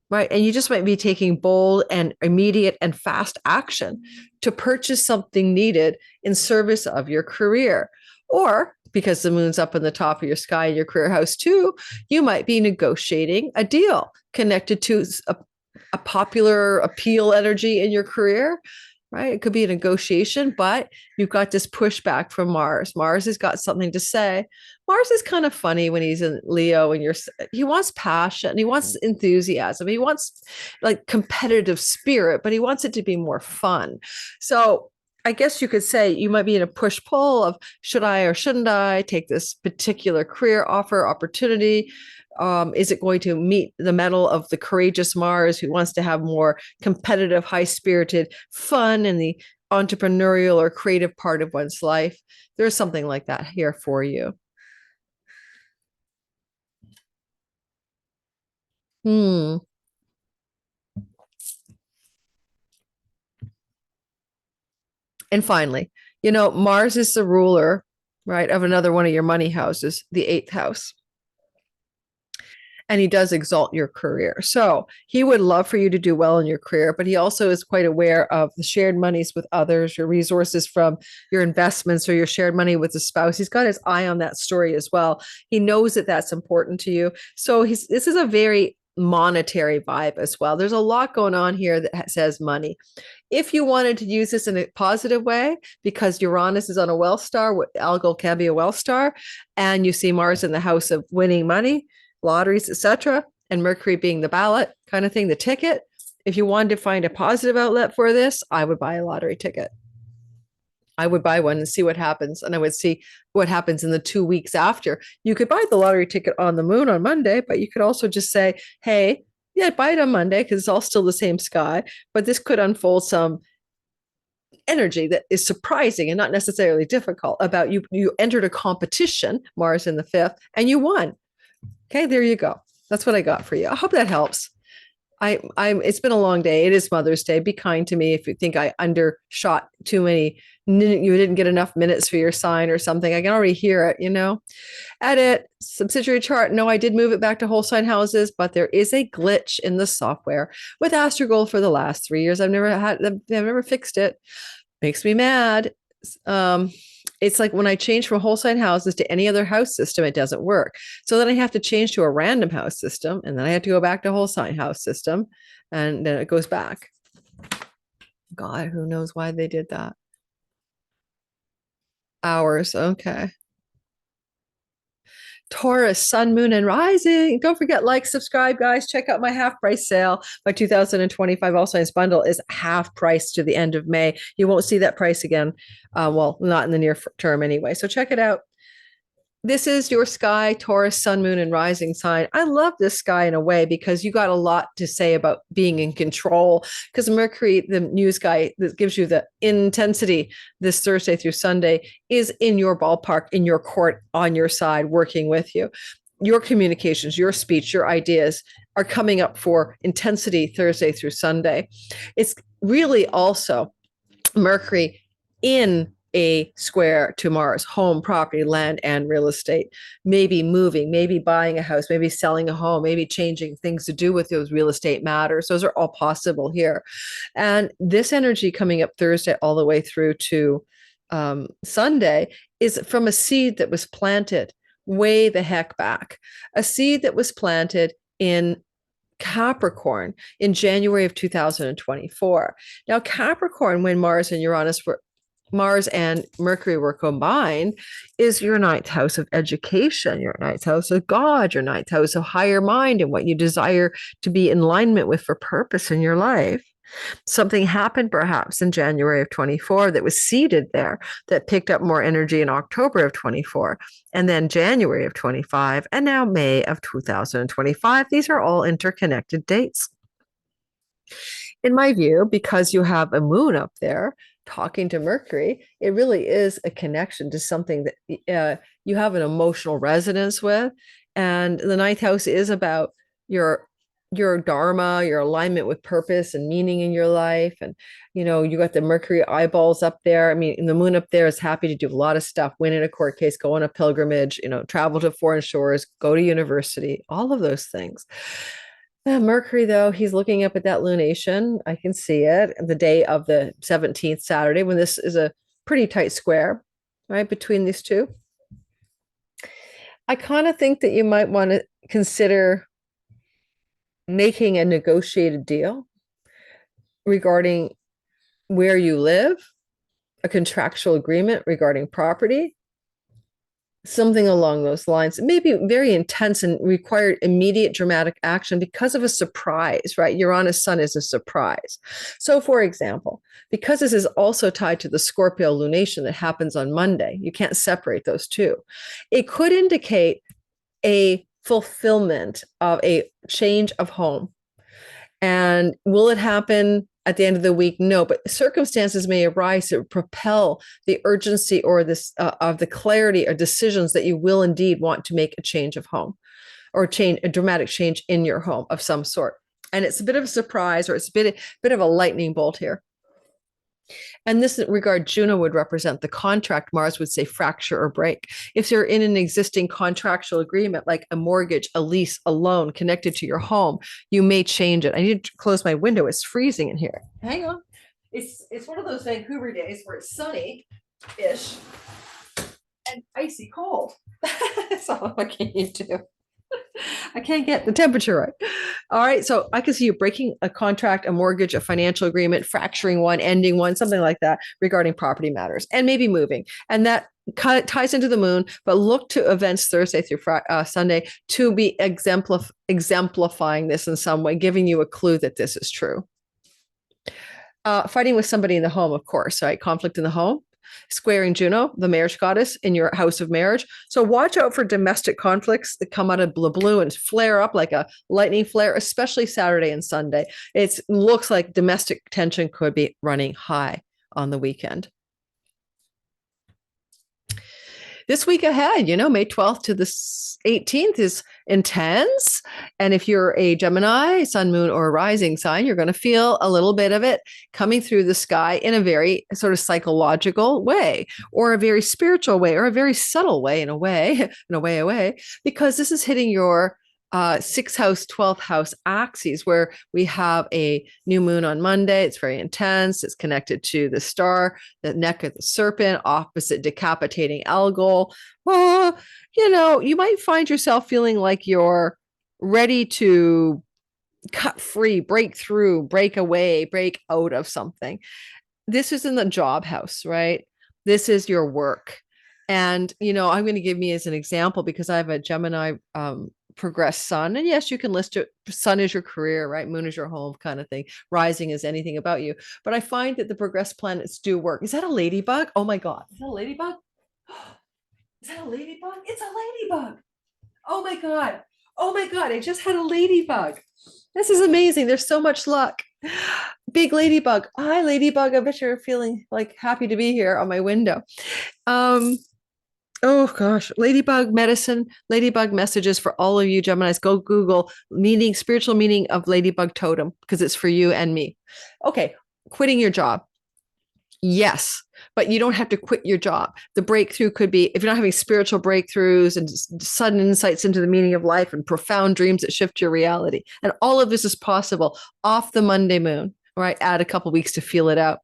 right? And you just might be taking bold and immediate and fast action to purchase something needed in service of your career. Or because the moon's up in the top of your sky in your career house too, you might be negotiating a deal connected to a popular appeal energy in your career, right? It could be a negotiation, but you've got this pushback from Mars. Mars has got something to say. Mars is kind of funny when he's in Leo and he wants passion, he wants enthusiasm, he wants like competitive spirit, but he wants it to be more fun. So I guess you could say you might be in a push-pull of should I or shouldn't I take this particular career opportunity? Is it going to meet the mettle of the courageous Mars who wants to have more competitive, high-spirited fun in the entrepreneurial or creative part of one's life? There's something like that here for you. And finally, Mars is the ruler, right, of another one of your money houses, the 8th house. And he does exalt your career. So he would love for you to do well in your career, but he also is quite aware of the shared monies with others, your resources from your investments or your shared money with a spouse. He's got his eye on that story as well. He knows that that's important to you. So this is a very monetary vibe as well. There's a lot going on here that says money. If you wanted to use this in a positive way, because Uranus is on a well star, Algol can be a well star, and you see Mars in the house of winning money, lotteries, etc., and Mercury being the ballot kind of thing, the ticket. If you wanted to find a positive outlet for this, I would buy a lottery ticket. I would buy one and see what happens. And I would see what happens in the 2 weeks after. You could buy the lottery ticket on the moon on Monday, but you could also just say, hey, yeah, buy it on Monday because it's all still the same sky. But this could unfold some energy that is surprising and not necessarily difficult about you. You entered a competition, Mars in the 5th, and you won. Okay, there you go. That's what I got for you. I hope that helps. It's been a long day. It is Mother's Day. Be kind to me if you think I undershot too many. You didn't get enough minutes for your sign or something. I can already hear it, Edit, subsidiary chart. No, I did move it back to whole sign houses, but there is a glitch in the software with Astrology for the last 3 years. I've never fixed it. Makes me mad. It's like when I change from whole sign houses to any other house system, it doesn't work. So then I have to change to a random house system, and then I have to go back to whole sign house system, and then it goes back. God, who knows why they did that? Hours, okay. Taurus, sun, moon, and rising. Don't forget, like, subscribe, guys. Check out my half price sale. My 2025 All Signs bundle is half price to the end of May. You won't see that price again. Well, not in the near term anyway. So check it out. this is your sky, Taurus, sun, moon, and rising sign. I love this sky in a way because you got a lot to say about being in control. Because Mercury, the new sky that gives you the intensity this Thursday through Sunday, is in your ballpark, in your court, on your side, working with you. Your communications, your speech, your ideas are coming up for intensity Thursday through Sunday. It's really also Mercury in a square to Mars, home, property, land, and real estate. Maybe moving, maybe buying a house, maybe selling a home, maybe changing things to do with those real estate matters. Those are all possible here. And this energy coming up Thursday all the way through to Sunday is from a seed that was planted way the heck back, a seed that was planted in Capricorn in January of 2024. Now, Capricorn, when Mars and Mercury were combined, is your ninth house of education, your ninth house of God, your ninth house of higher mind and what you desire to be in alignment with for purpose in your life. Something happened perhaps in January of 24 that was seeded there that picked up more energy in October of 24, and then January of 25, and now May of 2025. These are all interconnected dates. In my view, because you have a moon up there talking to Mercury, it really is a connection to something that you have an emotional resonance with. And the ninth house is about your dharma, your alignment with purpose and meaning in your life. And, you got the Mercury eyeballs up there. I mean, the moon up there is happy to do a lot of stuff, win in a court case, go on a pilgrimage, travel to foreign shores, go to university, all of those things. Mercury, though, he's looking up at that lunation. I can see it the day of the 17th, Saturday, when this is a pretty tight square, right, between these two. I kind of think that you might want to consider making a negotiated deal regarding where you live, a contractual agreement regarding property, something along those lines. It may be very intense and require immediate dramatic action because of a surprise, right? Uranus sun is a surprise. So, for example, because this is also tied to the Scorpio lunation that happens on Monday, you can't separate those two. It could indicate a fulfillment of a change of home. And will it happen at the end of the week? No, but circumstances may arise that propel the urgency or this of the clarity or decisions that you will indeed want to make a change of home or a dramatic change in your home of some sort. And it's a bit of a surprise, or it's a bit of a lightning bolt here. And this regard, Juno would represent the contract. Mars would say fracture or break. If you're in an existing contractual agreement, like a mortgage, a lease, a loan connected to your home, you may change it. I need to close my window. It's freezing in here. Hang on. It's one of those Vancouver days where it's sunny-ish and icy cold. So what can you do? I can't get the temperature right. All right. So I can see you breaking a contract, a mortgage, a financial agreement, fracturing one, ending one, something like that regarding property matters, and maybe moving. And that ties into the moon, but look to events Thursday through Sunday to be exemplifying this in some way, giving you a clue that this is true. Fighting with somebody in the home, of course, right? Conflict in the home. Squaring Juno, the marriage goddess, in your house of marriage. So watch out for domestic conflicts that come out of the blue and flare up like a lightning flare, especially Saturday and Sunday. It looks like domestic tension could be running high on the weekend. This week ahead, May 12th to the 18th is intense. And if you're a Gemini, sun, moon, or rising sign, you're going to feel a little bit of it coming through the sky in a very sort of psychological way, or a very spiritual way, or a very subtle way, in a way, because this is hitting your 6th house, 12th house axes, where we have a new moon on Monday. It's very intense. It's connected to the star, the neck of the serpent, opposite decapitating algol. Well, you might find yourself feeling like you're ready to cut free, break through, break away, break out of something. This is in the job house, right? This is your work. And, I'm going to give me as an example because I have a Gemini progressed sun. And yes, you can list it. Sun is your career, right? Moon is your home, kind of thing. Rising is anything about you. But I find that the progressed planets do work. Is that a ladybug? Oh my God. Is that a ladybug? Is that a ladybug? It's a ladybug. Oh my God. Oh my God. I just had a ladybug. This is amazing. There's so much luck. Big ladybug. Hi, ladybug. I bet you're feeling like happy to be here on my window. Oh gosh, ladybug medicine, ladybug messages for all of you Geminis. Go Google meaning, spiritual meaning of ladybug totem because it's for you and me. Okay, quitting your job. Yes, but you don't have to quit your job. The breakthrough could be if you're not having spiritual breakthroughs and sudden insights into the meaning of life and profound dreams that shift your reality. And all of this is possible off the Monday moon, right? Add a couple weeks to feel it out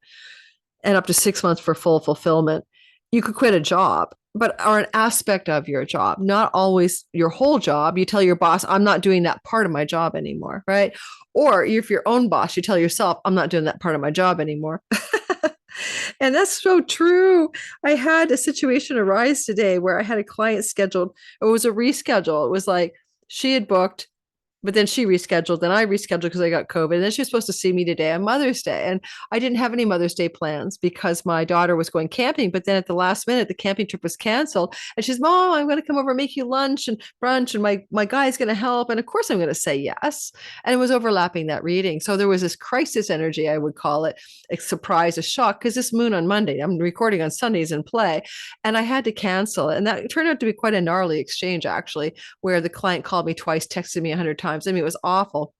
and up to 6 months for full fulfillment. You could quit a job, but or an aspect of your job, not always your whole job. You tell your boss, I'm not doing that part of my job anymore, right? Or if you're your own boss, you tell yourself, I'm not doing that part of my job anymore. And that's so true. I had a situation arise today where I had a client scheduled. It was a reschedule. It was like she had booked, but then she rescheduled, and I rescheduled because I got COVID. And then she was supposed to see me today on Mother's Day. And I didn't have any Mother's Day plans because my daughter was going camping. But then at the last minute, the camping trip was canceled. And she's, Mom, I'm going to come over and make you lunch and brunch. And my guy's going to help. And of course, I'm going to say yes. And it was overlapping that reading. So there was this crisis energy, I would call it, a surprise, a shock, because this moon on Monday, I'm recording on Sundays in play. And I had to cancel. And that turned out to be quite a gnarly exchange, actually, where the client called me twice, texted me 100 times. I mean, it was awful.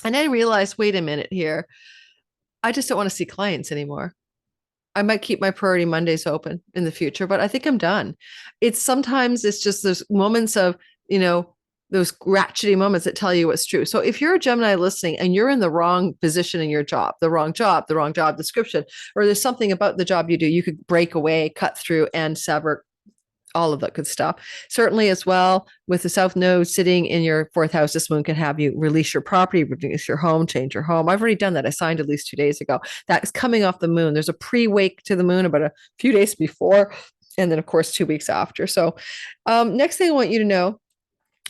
And I realized, wait a minute here. I just don't want to see clients anymore. I might keep my priority Mondays open in the future, but I think I'm done. Sometimes it's just those moments of, those ratchety moments that tell you what's true. So if you're a Gemini listening and you're in the wrong position in your job, the wrong job description, or there's something about the job you do, you could break away, cut through, and sever, all of that good stuff. Certainly as well, with the South Node sitting in your fourth house, this moon can have you release your property, release your home, change your home. I've already done that. I signed at least 2 days ago. That's coming off the moon. There's a pre-wake to the moon about a few days before, and then of course 2 weeks after. So next thing I want you to know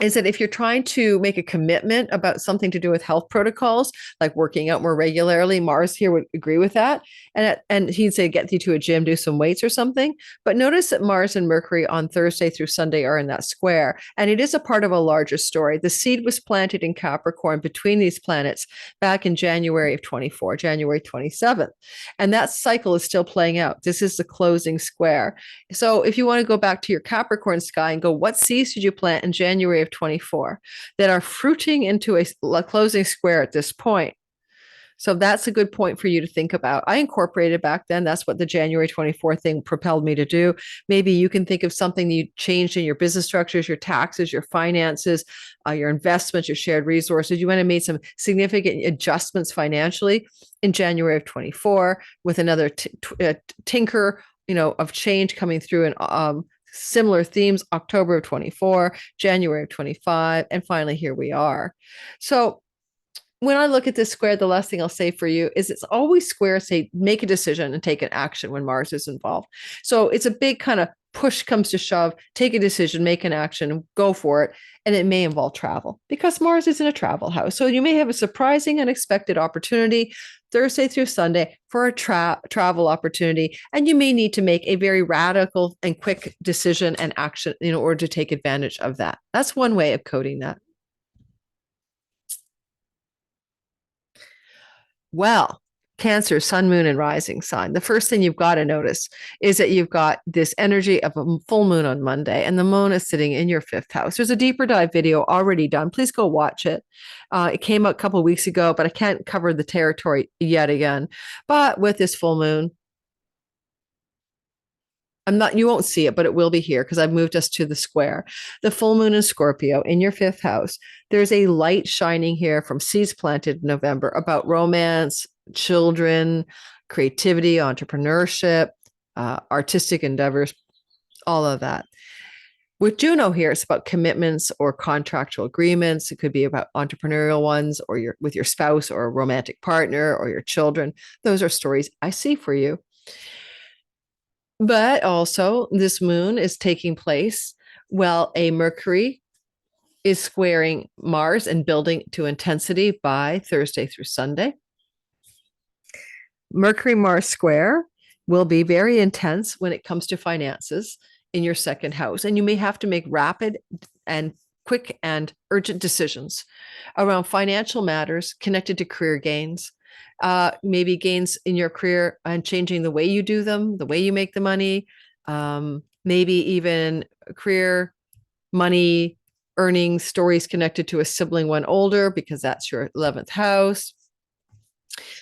is that if you're trying to make a commitment about something to do with health protocols, like working out more regularly, Mars here would agree with that. And he'd say, get you to a gym, do some weights or something. But notice that Mars and Mercury on Thursday through Sunday are in that square. And it is a part of a larger story. The seed was planted in Capricorn between these planets back in January of 24, January 27th. And that cycle is still playing out. This is the closing square. So if you want to go back to your Capricorn sky and go, what seeds did you plant in January of 24 that are fruiting into a closing square at this point? So that's a good point for you to think about. I incorporated back then. That's what the January 24 thing propelled me to do. Maybe you can think of something you changed in your business structures, your taxes, your finances, your investments, your shared resources. You might have made some significant adjustments financially in January of 24 with another tinker, of change coming through in similar themes, October of 24, January of 25, and finally here we are. So when I look at this square, the last thing I'll say for you is it's always square, say, make a decision and take an action when Mars is involved. So it's a big kind of push comes to shove, take a decision, make an action, go for it. And it may involve travel because Mars is in a travel house. So you may have a surprising, unexpected opportunity Thursday through Sunday for a travel opportunity. And you may need to make a very radical and quick decision and action in order to take advantage of that. That's one way of coding that. Well, Cancer, sun, moon, and rising sign. The first thing you've got to notice is that you've got this energy of a full moon on Monday, and the moon is sitting in your fifth house. There's a deeper dive video already done. Please go watch it. It came out a couple of weeks ago, but I can't cover the territory yet again. But with this full moon, you won't see it, but it will be here because I've moved us to the square. The full moon in Scorpio in your fifth house. There's a light shining here from seeds planted in November about romance, children, creativity, entrepreneurship, artistic endeavors, all of that. With Juno here, it's about commitments or contractual agreements. It could be about entrepreneurial ones or with your spouse or a romantic partner or your children. Those are stories I see for you. But also, this moon is taking place while a Mercury is squaring Mars and building to intensity by Thursday through Sunday. Mercury-Mars square will be very intense when it comes to finances in your second house. And you may have to make rapid and quick and urgent decisions around financial matters connected to career gains, maybe gains in your career and changing the way you do them, the way you make the money, maybe even career, money, earning stories connected to a sibling one older, because that's your 11th house.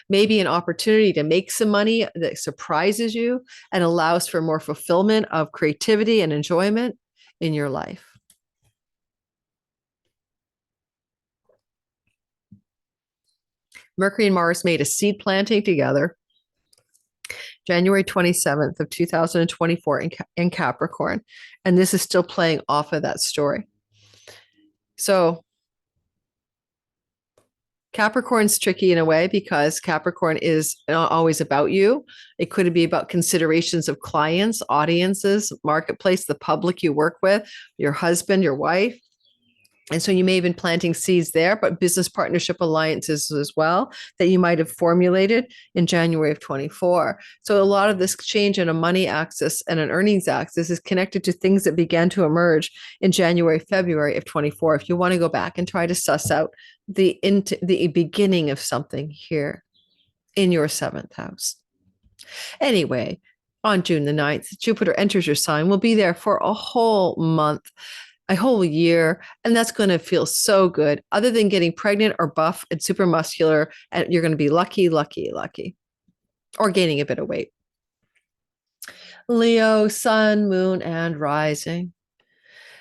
Maybe an opportunity to make some money that surprises you and allows for more fulfillment of creativity and enjoyment in your life. Mercury and Mars made a seed planting together January 27th of 2024 in Capricorn. And this is still playing off of that story. So Capricorn's tricky in a way because Capricorn is not always about you. It could be about considerations of clients, audiences, marketplace, the public you work with, your husband, your wife. And so you may have been planting seeds there, but business partnership alliances as well that you might have formulated in January of 24. So a lot of this change in a money axis and an earnings axis is connected to things that began to emerge in January, February of 24. If you want to go back and try to suss out the beginning of something here in your 7th house. Anyway, on June the 9th, Jupiter enters your sign. We'll be there for a whole month, a whole year, and that's going to feel so good. Other than getting pregnant or buff and super muscular, and you're going to be lucky, or gaining a bit of weight. Leo, sun, moon, and rising.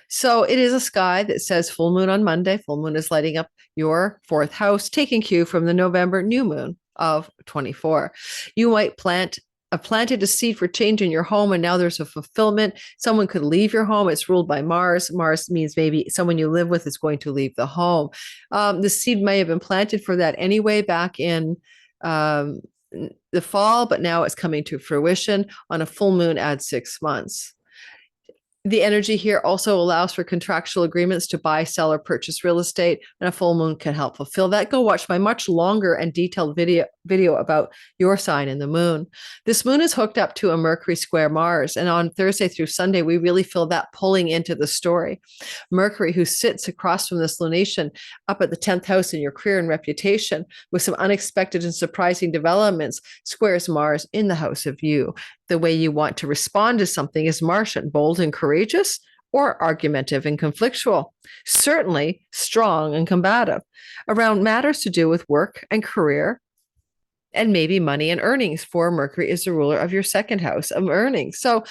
So it is a sky that says full moon on Monday. Full moon is lighting up your 4th house, taking cue from the November new moon of 24. You might planted a seed for change in your home, and now there's a fulfillment. Someone could leave your home. It's ruled by Mars. Mars means maybe someone you live with is going to leave the home. The seed may have been planted for that anyway back in the fall, but now it's coming to fruition. On a full moon, add 6 months. The energy here also allows for contractual agreements to buy, sell, or purchase real estate, and a full moon can help fulfill that. Go watch my much longer and detailed video about your sign and the moon. This moon is hooked up to a Mercury square Mars, and on Thursday through Sunday, we really feel that pulling into the story. Mercury, who sits across from this lunation up at the 10th house in your career and reputation with some unexpected and surprising developments, squares Mars in the house of you. The way you want to respond to something is Martian, bold and courageous, or argumentative and conflictual. Certainly strong and combative around matters to do with work and career, and maybe money and earnings, for Mercury is the ruler of your 2nd house of earnings. So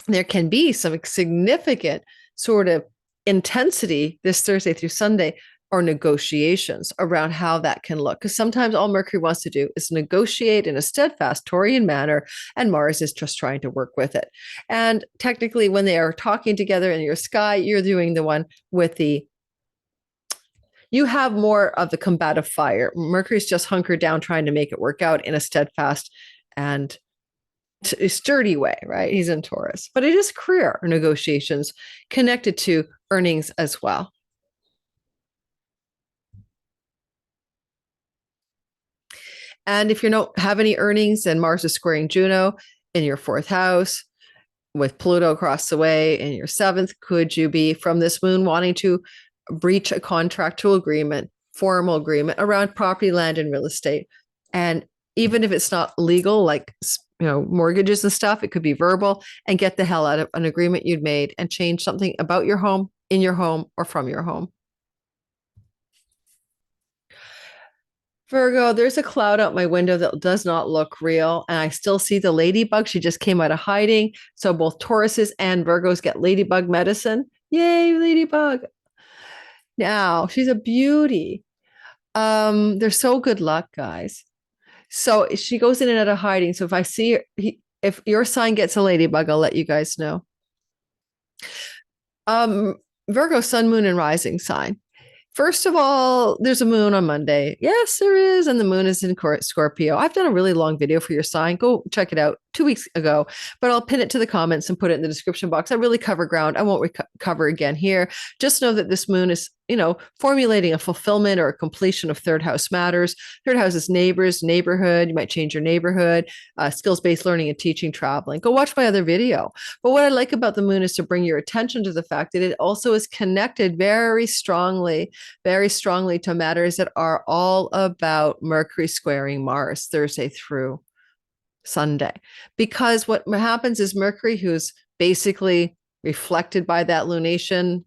there can be some significant sort of intensity this Thursday through Sunday, or negotiations around how that can look. Because sometimes all Mercury wants to do is negotiate in a steadfast Taurian manner, and Mars is just trying to work with it. And technically, when they are talking together in your sky, you're doing the one with you have more of the combative fire. Mercury's just hunkered down trying to make it work out in a steadfast and sturdy way, right? He's in Taurus. But it is career negotiations connected to earnings as well. And if you don't have any earnings and Mars is squaring Juno in your 4th house with Pluto across the way in your 7th, could you be from this moon wanting to breach a contractual agreement, formal agreement around property, land, and real estate? And even if it's not legal, like mortgages and stuff, it could be verbal, and get the hell out of an agreement you'd made and change something about your home, in your home, or from your home. Virgo, there's a cloud out my window that does not look real, and I still see the ladybug. She just came out of hiding. So both Tauruses and Virgos get ladybug medicine. Yay, ladybug. Now, she's a beauty. They're so good luck, guys. So she goes in and out of hiding. So if I see her, if your sign gets a ladybug, I'll let you guys know. Virgo, sun, moon, and rising sign. First of all, there's a moon on Monday. Yes, there is. And the moon is in Scorpio. I've done a really long video for your sign. Go check it out. 2 weeks ago, but I'll pin it to the comments and put it in the description box. I really cover ground. I won't cover again here. Just know that this moon is, formulating a fulfillment or a completion of third house matters. Third house is neighbors, neighborhood. You might change your neighborhood, skills-based learning and teaching, traveling. Go watch my other video. But what I like about the moon is to bring your attention to the fact that it also is connected very strongly to matters that are all about Mercury squaring Mars Thursday through Sunday. Because what happens is Mercury, who's basically reflected by that lunation,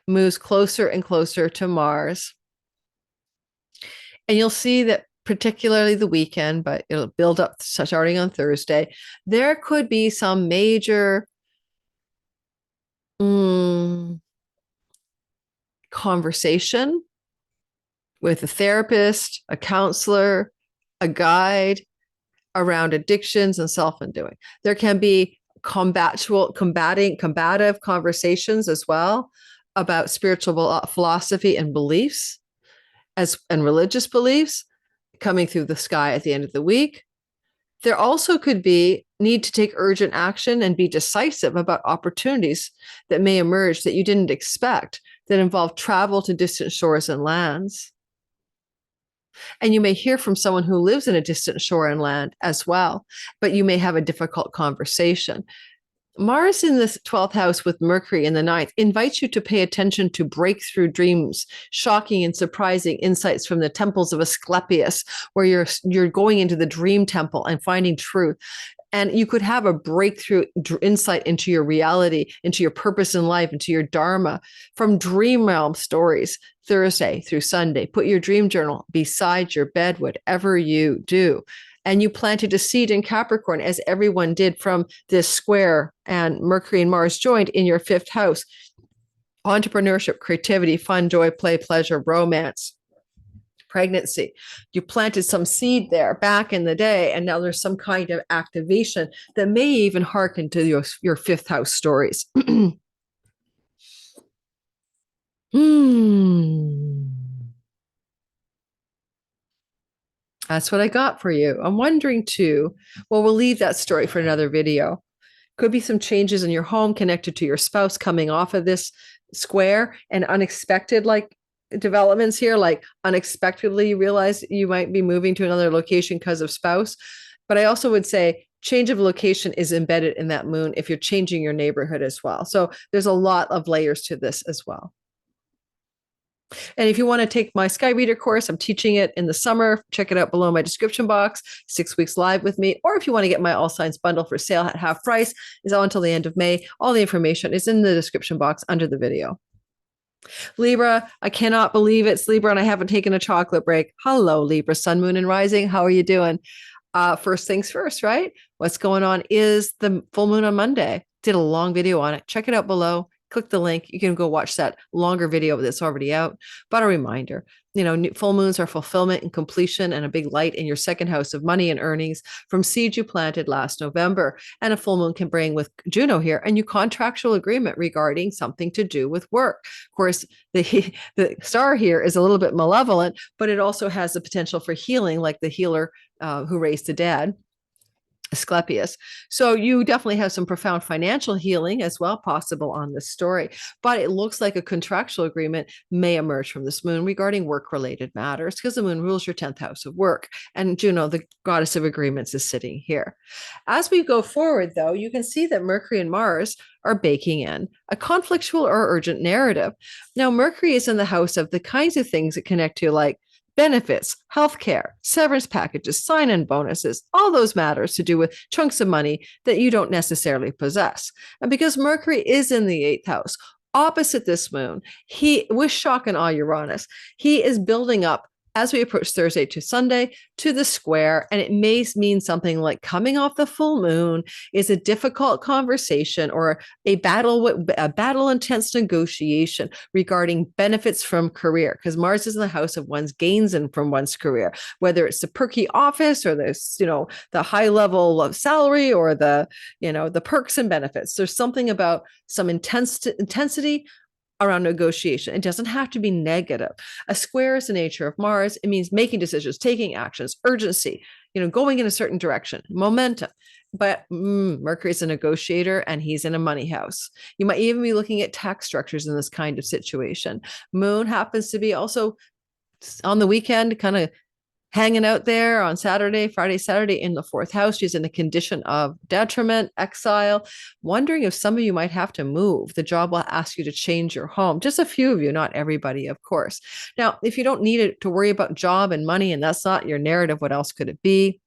moves closer and closer to Mars. And you'll see that particularly the weekend, but it'll build up starting on Thursday. There could be some major conversation with a therapist, a counselor, a guide around addictions and self-undoing. There can be combative conversations as well about spiritual philosophy and beliefs and religious beliefs coming through the sky at the end of the week. There also could be need to take urgent action and be decisive about opportunities that may emerge that you didn't expect, that involve travel to distant shores and lands. And you may hear from someone who lives in a distant shore and land as well, but you may have a difficult conversation. Mars in the 12th house with Mercury in the 9th invites you to pay attention to breakthrough dreams, shocking and surprising insights from the temples of Asclepius, where you're going into the dream temple and finding truth. And you could have a breakthrough insight into your reality, into your purpose in life, into your dharma from dream realm stories Thursday through Sunday. Put your dream journal beside your bed, whatever you do. And you planted a seed in Capricorn, as everyone did from this square, and Mercury and Mars joined in your 5th house. Entrepreneurship, creativity, fun, joy, play, pleasure, romance, pregnancy. You planted some seed there back in the day, and now there's some kind of activation that may even hearken to your 5th house stories. That's what I got for you. I'm wondering too, well, we'll leave that story for another video. Could be some changes in your home connected to your spouse coming off of this square, and unexpected developments here, like unexpectedly you realize you might be moving to another location because of spouse. But I also would say change of location is embedded in that moon if you're changing your neighborhood as well. So there's a lot of layers to this as well. And if you want to take my Sky Reader course, I'm teaching it in the summer. Check it out below my description box. 6 weeks live with me. Or if you want to get my All Signs bundle for sale at half price, is on until the end of May. All the information is in the description box under the video. Libra, I cannot believe it's Libra and I haven't taken a chocolate break. Hello, Libra, Sun, Moon, and Rising. How are you doing? First things first, right? What's going on is the full moon on Monday. Did a long video on it. Check it out below. Click the link. You can go watch that longer video that's already out. But a reminder, full moons are fulfillment and completion and a big light in your 2nd house of money and earnings from seeds you planted last November. And a full moon can bring, with Juno here, a new contractual agreement regarding something to do with work. Of course, the star here is a little bit malevolent, but it also has the potential for healing, like the healer who raised the dead, Asclepius. So you definitely have some profound financial healing as well possible on this story, but it looks like a contractual agreement may emerge from this moon regarding work-related matters, because the moon rules your 10th house of work, and Juno, the goddess of agreements, is sitting here. As we go forward, though, you can see that Mercury and Mars are baking in a conflictual or urgent narrative. Now, Mercury is in the house of the kinds of things that connect to, like benefits, healthcare, severance packages, sign-on bonuses, all those matters to do with chunks of money that you don't necessarily possess. And because Mercury is in the 8th house, opposite this moon, he, with shock and awe Uranus, he is building up as we approach Thursday to Sunday to the square. And it may mean something like coming off the full moon is a difficult conversation or a battle intense negotiation regarding benefits from career, because Mars is in the house of one's gains and from one's career, whether it's the perky office or this, the high level of salary or the perks and benefits. There's something about some intensity around negotiation. It doesn't have to be negative. A square is the nature of Mars. It means making decisions, taking actions, urgency, going in a certain direction, momentum. But Mercury is a negotiator and he's in a money house. You might even be looking at tax structures in this kind of situation. Moon happens to be also on the weekend, kind of hanging out there on Saturday, Friday, Saturday in the fourth house. She's in a condition of detriment, exile, wondering if some of you might have to move. The job will ask you to change your home. Just a few of you, not everybody, of course. Now, if you don't need it to worry about job and money, and that's not your narrative, what else could it be?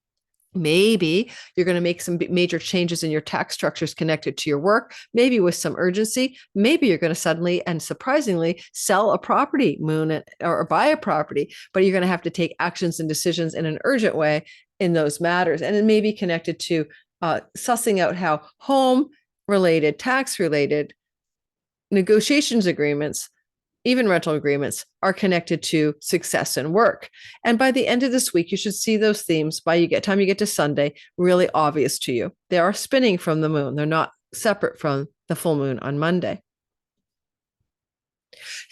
Maybe you're going to make some major changes in your tax structures connected to your work, maybe with some urgency. Maybe you're going to suddenly and surprisingly sell a property, Moon, or buy a property, but you're going to have to take actions and decisions in an urgent way in those matters. And it may be connected to sussing out how home related, tax related negotiations agreements, even rental agreements, are connected to success and work. And by the end of this week, you should see those themes by time you get to Sunday really obvious to you. They are spinning from the moon. They're not separate from the full moon on Monday.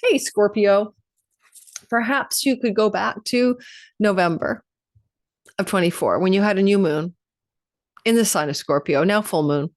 Hey, Scorpio, perhaps you could go back to November of 24 when you had a new moon in the sign of Scorpio, now full moon.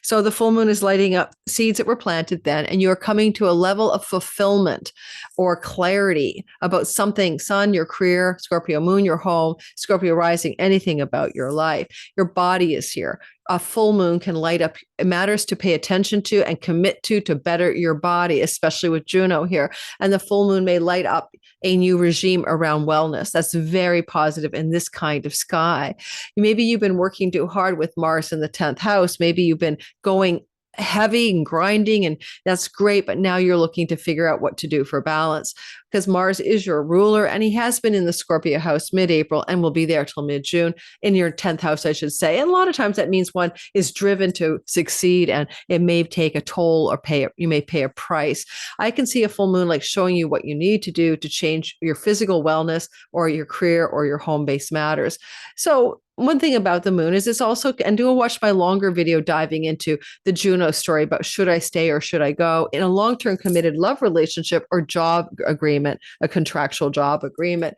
So the full moon is lighting up seeds that were planted then, and you are coming to a level of fulfillment or clarity about something, sun, your career, Scorpio moon, your home, Scorpio rising, anything about your life. Your body is here. A full moon can light up matters to pay attention to and commit to better your body, especially with Juno here. And the full moon may light up a new regime around wellness. That's very positive in this kind of sky. Maybe you've been working too hard with Mars in the 10th house. Maybe you've been going heavy and grinding, and that's great. But now you're looking to figure out what to do for balance, because Mars is your ruler, and he has been in the Scorpio house mid-April and will be there till mid-June, in your 10th house, I should say. And a lot of times that means one is driven to succeed, and it may take a toll or you may pay a price. I can see a full moon like showing you what you need to do to change your physical wellness or your career or your home-based matters. So one thing about the moon is it's also, and do watch my longer video diving into the Juno story about should I stay or should I go in a long-term committed love relationship or job agreement, a contractual job agreement.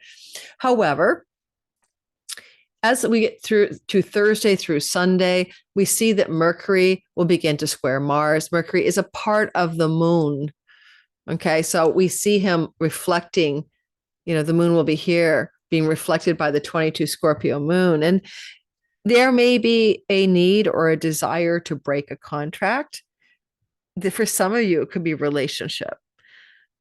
However, as we get through to Thursday through Sunday, we see that Mercury will begin to square Mars. Mercury is a part of the moon. Okay, so we see him reflecting, the moon will be here, being reflected by the 22 Scorpio moon. And there may be a need or a desire to break a contract. For some of you, it could be relationship.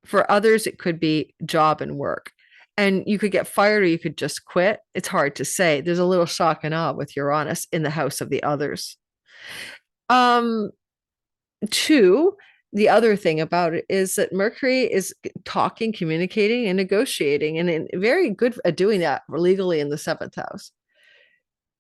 For others, it could be job and work. And you could get fired or you could just quit. It's hard to say. There's a little shock and awe with Uranus in the house of the others. Two, the other thing about it is that Mercury is talking, communicating, and negotiating, and very good at doing that legally in the 7th house.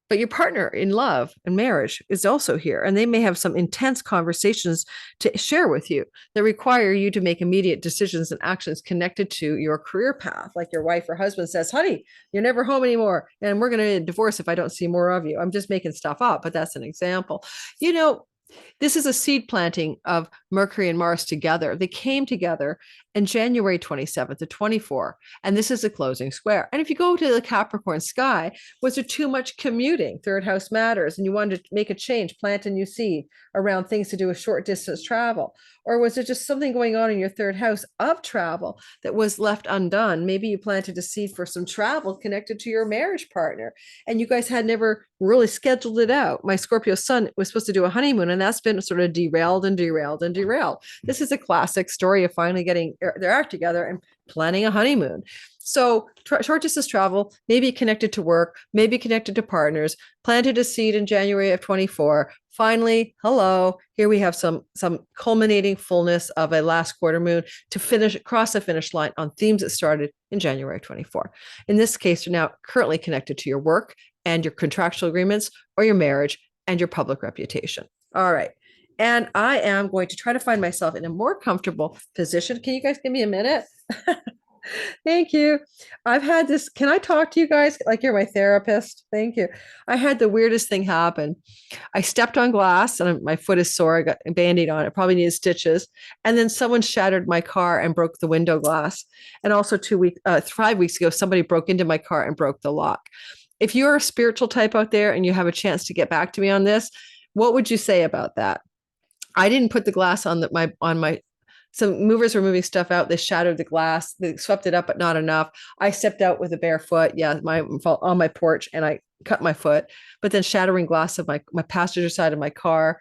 But your partner in love and marriage is also here, and they may have some intense conversations to share with you that require you to make immediate decisions and actions connected to your career path. Like your wife or husband says, honey, you're never home anymore, and we're going to divorce if I don't see more of you. I'm just making stuff up, but that's an example. This is a seed planting of Mercury and Mars together. They came together in January 27th to 24, and this is a closing square. And if you go to the Capricorn sky, was there too much commuting? 3rd house matters, and you wanted to make a change, plant a new seed around things to do with short distance travel? Or was there just something going on in your 3rd house of travel that was left undone? Maybe you planted a seed for some travel connected to your marriage partner, and you guys had never really scheduled it out. My Scorpio sun was supposed to do a honeymoon, and that's been sort of derailed. This is a classic story of finally getting their act together and planning a honeymoon. So short distance travel, maybe connected to work, maybe connected to partners, planted a seed in January of 24. Finally, hello, here we have some culminating fullness of a last quarter moon to cross the finish line on themes that started in January of 24. In this case, you're now currently connected to your work and your contractual agreements or your marriage and your public reputation. All right. And I am going to try to find myself in a more comfortable position. Can you guys give me a minute? Thank you. I've had this. Can I talk to you guys like you're my therapist? Thank you. I had the weirdest thing happen. I stepped on glass and my foot is sore. I got a Band-Aid on it. Probably needed stitches. And then someone shattered my car and broke the window glass. And also 5 weeks ago, somebody broke into my car and broke the lock. If you're a spiritual type out there and you have a chance to get back to me on this, what would you say about that? I didn't put the glass on my some movers were moving stuff out. They shattered the glass. They swept it up, but not enough. I stepped out with a bare foot. Yeah, on my porch, and I cut my foot. But then shattering glass of my passenger side of my car,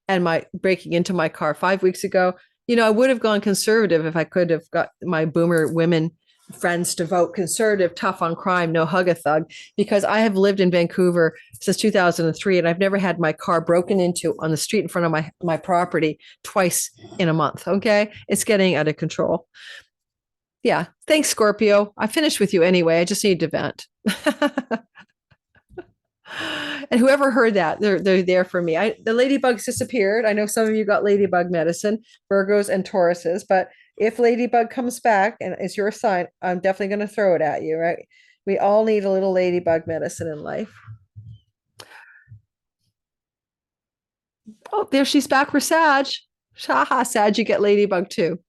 and my breaking into my car 5 weeks ago. I would have gone conservative if I could have got my boomer women friends to vote conservative, tough on crime, no hug a thug, because I have lived in Vancouver since 2003 and I've never had my car broken into on the street in front of my property twice in a month. Okay. It's getting out of control. Yeah. Thanks, Scorpio. I finished with you anyway. I just need to vent. And whoever heard that, they're there for me. The ladybugs disappeared. I know some of you got ladybug medicine, Virgos and Tauruses, but if ladybug comes back and it's your sign, I'm definitely going to throw it at you, right? We all need a little ladybug medicine in life. Oh, there she's back for Sag. Shaha, Sag, you get ladybug too.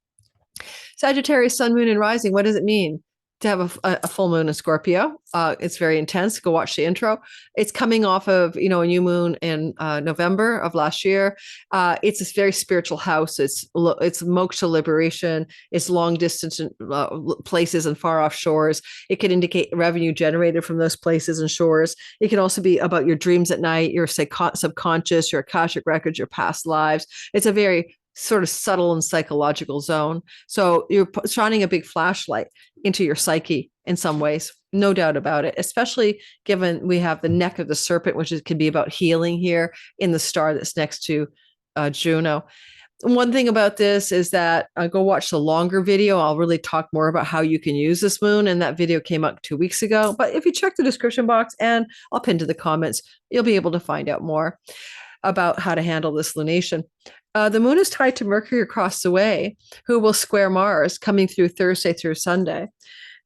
Sagittarius, sun, moon, and rising. What does it mean to have a full moon in Scorpio? It's very intense. Go watch the intro. It's coming off of, a new moon in November of last year. It's this very spiritual house. It's moksha liberation. It's long distance places and far off shores. It can indicate revenue generated from those places and shores. It can also be about your dreams at night, your subconscious, your Akashic records, your past lives. It's a very sort of subtle and psychological zone. So you're shining a big flashlight into your psyche in some ways, no doubt about it, especially given we have the neck of the serpent, which can be about healing here in the star that's next to Juno. One thing about this is that go watch the longer video. I'll really talk more about how you can use this moon. And that video came out 2 weeks ago. But if you check the description box and I'll pin to the comments, you'll be able to find out more about how to handle this lunation. The moon is tied to Mercury across the way, who will square Mars coming through Thursday through Sunday.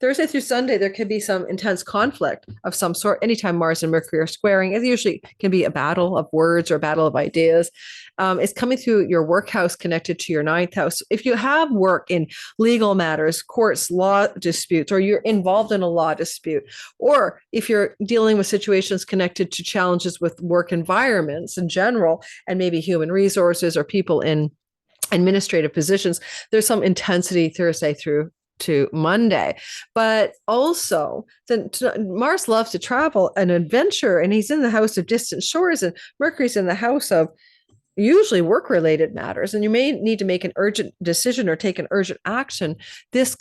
Thursday through Sunday, there can be some intense conflict of some sort. Anytime Mars and Mercury are squaring, it usually can be a battle of words or a battle of ideas. It's coming through your work house connected to your ninth house. If you have work in legal matters, courts, law disputes, or you're involved in a law dispute, or if you're dealing with situations connected to challenges with work environments in general, and maybe human resources or people in administrative positions, there's some intensity Thursday through to Monday. But also Mars loves to travel and adventure, and he's in the house of distant shores, and Mercury's in the house of usually work-related matters, and you may need to make an urgent decision or take an urgent action this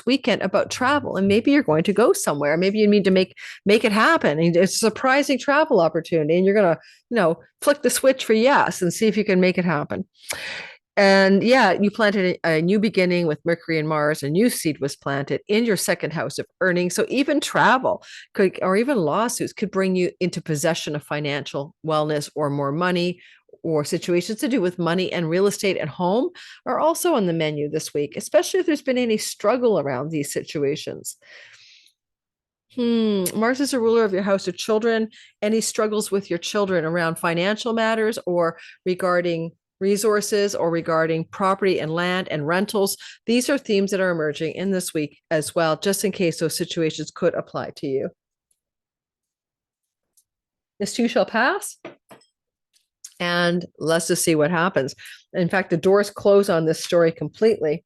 weekend about travel, and maybe you're going to go somewhere. Maybe you need to make it happen. And it's a surprising travel opportunity, and you're going to flick the switch for yes and see if you can make it happen. And yeah, you planted a new beginning with Mercury and Mars. A new seed was planted in your second house of earnings. So even travel or even lawsuits could bring you into possession of financial wellness or more money, or situations to do with money and real estate at home are also on the menu this week, especially if there's been any struggle around these situations. Mars is a ruler of your house of children. Any struggles with your children around financial matters or regarding resources or regarding property and land and rentals. These are themes that are emerging in this week as well, just in case those situations could apply to you. This too shall pass. And let's just see what happens. In fact, the doors close on this story completely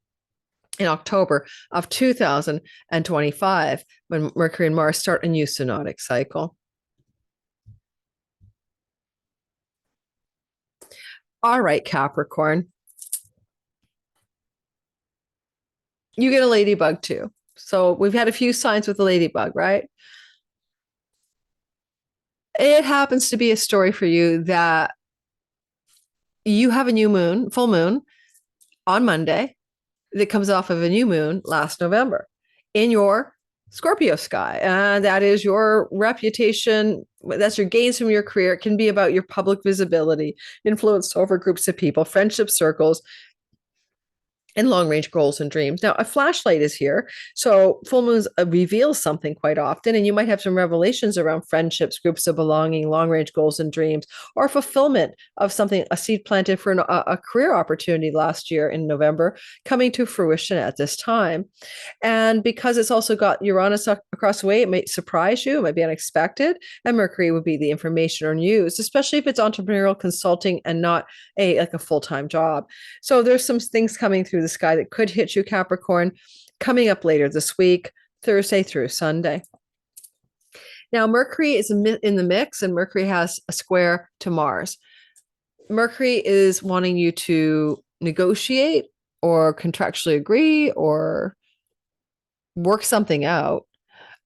in October of 2025, when Mercury and Mars start a new synodic cycle. All right, Capricorn. You get a ladybug too. So we've had a few signs with the ladybug, right? It happens to be a story for you that you have a new moon, full moon on Monday that comes off of a new moon last November in your Scorpio sky. And that is your reputation. That's your gains from your career. It can be about your public visibility, influence over groups of people, friendship circles, and long range goals and dreams. Now, a flashlight is here. So, full moons reveal something quite often, and you might have some revelations around friendships, groups of belonging, long range goals and dreams, or fulfillment of something, a seed planted for a career opportunity last year in November, coming to fruition at this time. And because it's also got Uranus across the way, it might surprise you, it might be unexpected. And Mercury would be the information or news, especially if it's entrepreneurial consulting and not like a full-time job. So there's some things coming through the sky that could hit you, Capricorn, coming up later this week, Thursday through Sunday. Now, Mercury is in the mix, and Mercury has a square to Mars. Mercury is wanting you to negotiate or contractually agree or work something out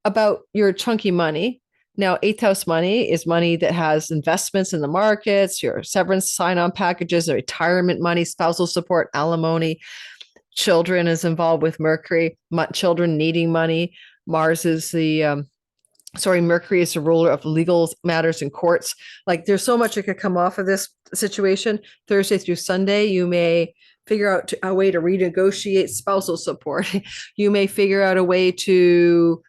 about your chunky money. Now, eighth house money is money that has investments in the markets, your severance sign-on packages, retirement money, spousal support, alimony. Children is involved with Mercury, children needing money. Mars is Mercury is the ruler of legal matters and courts. Like, there's so much that could come off of this situation. Thursday through Sunday, you may figure out a way to renegotiate spousal support. You may figure out a way to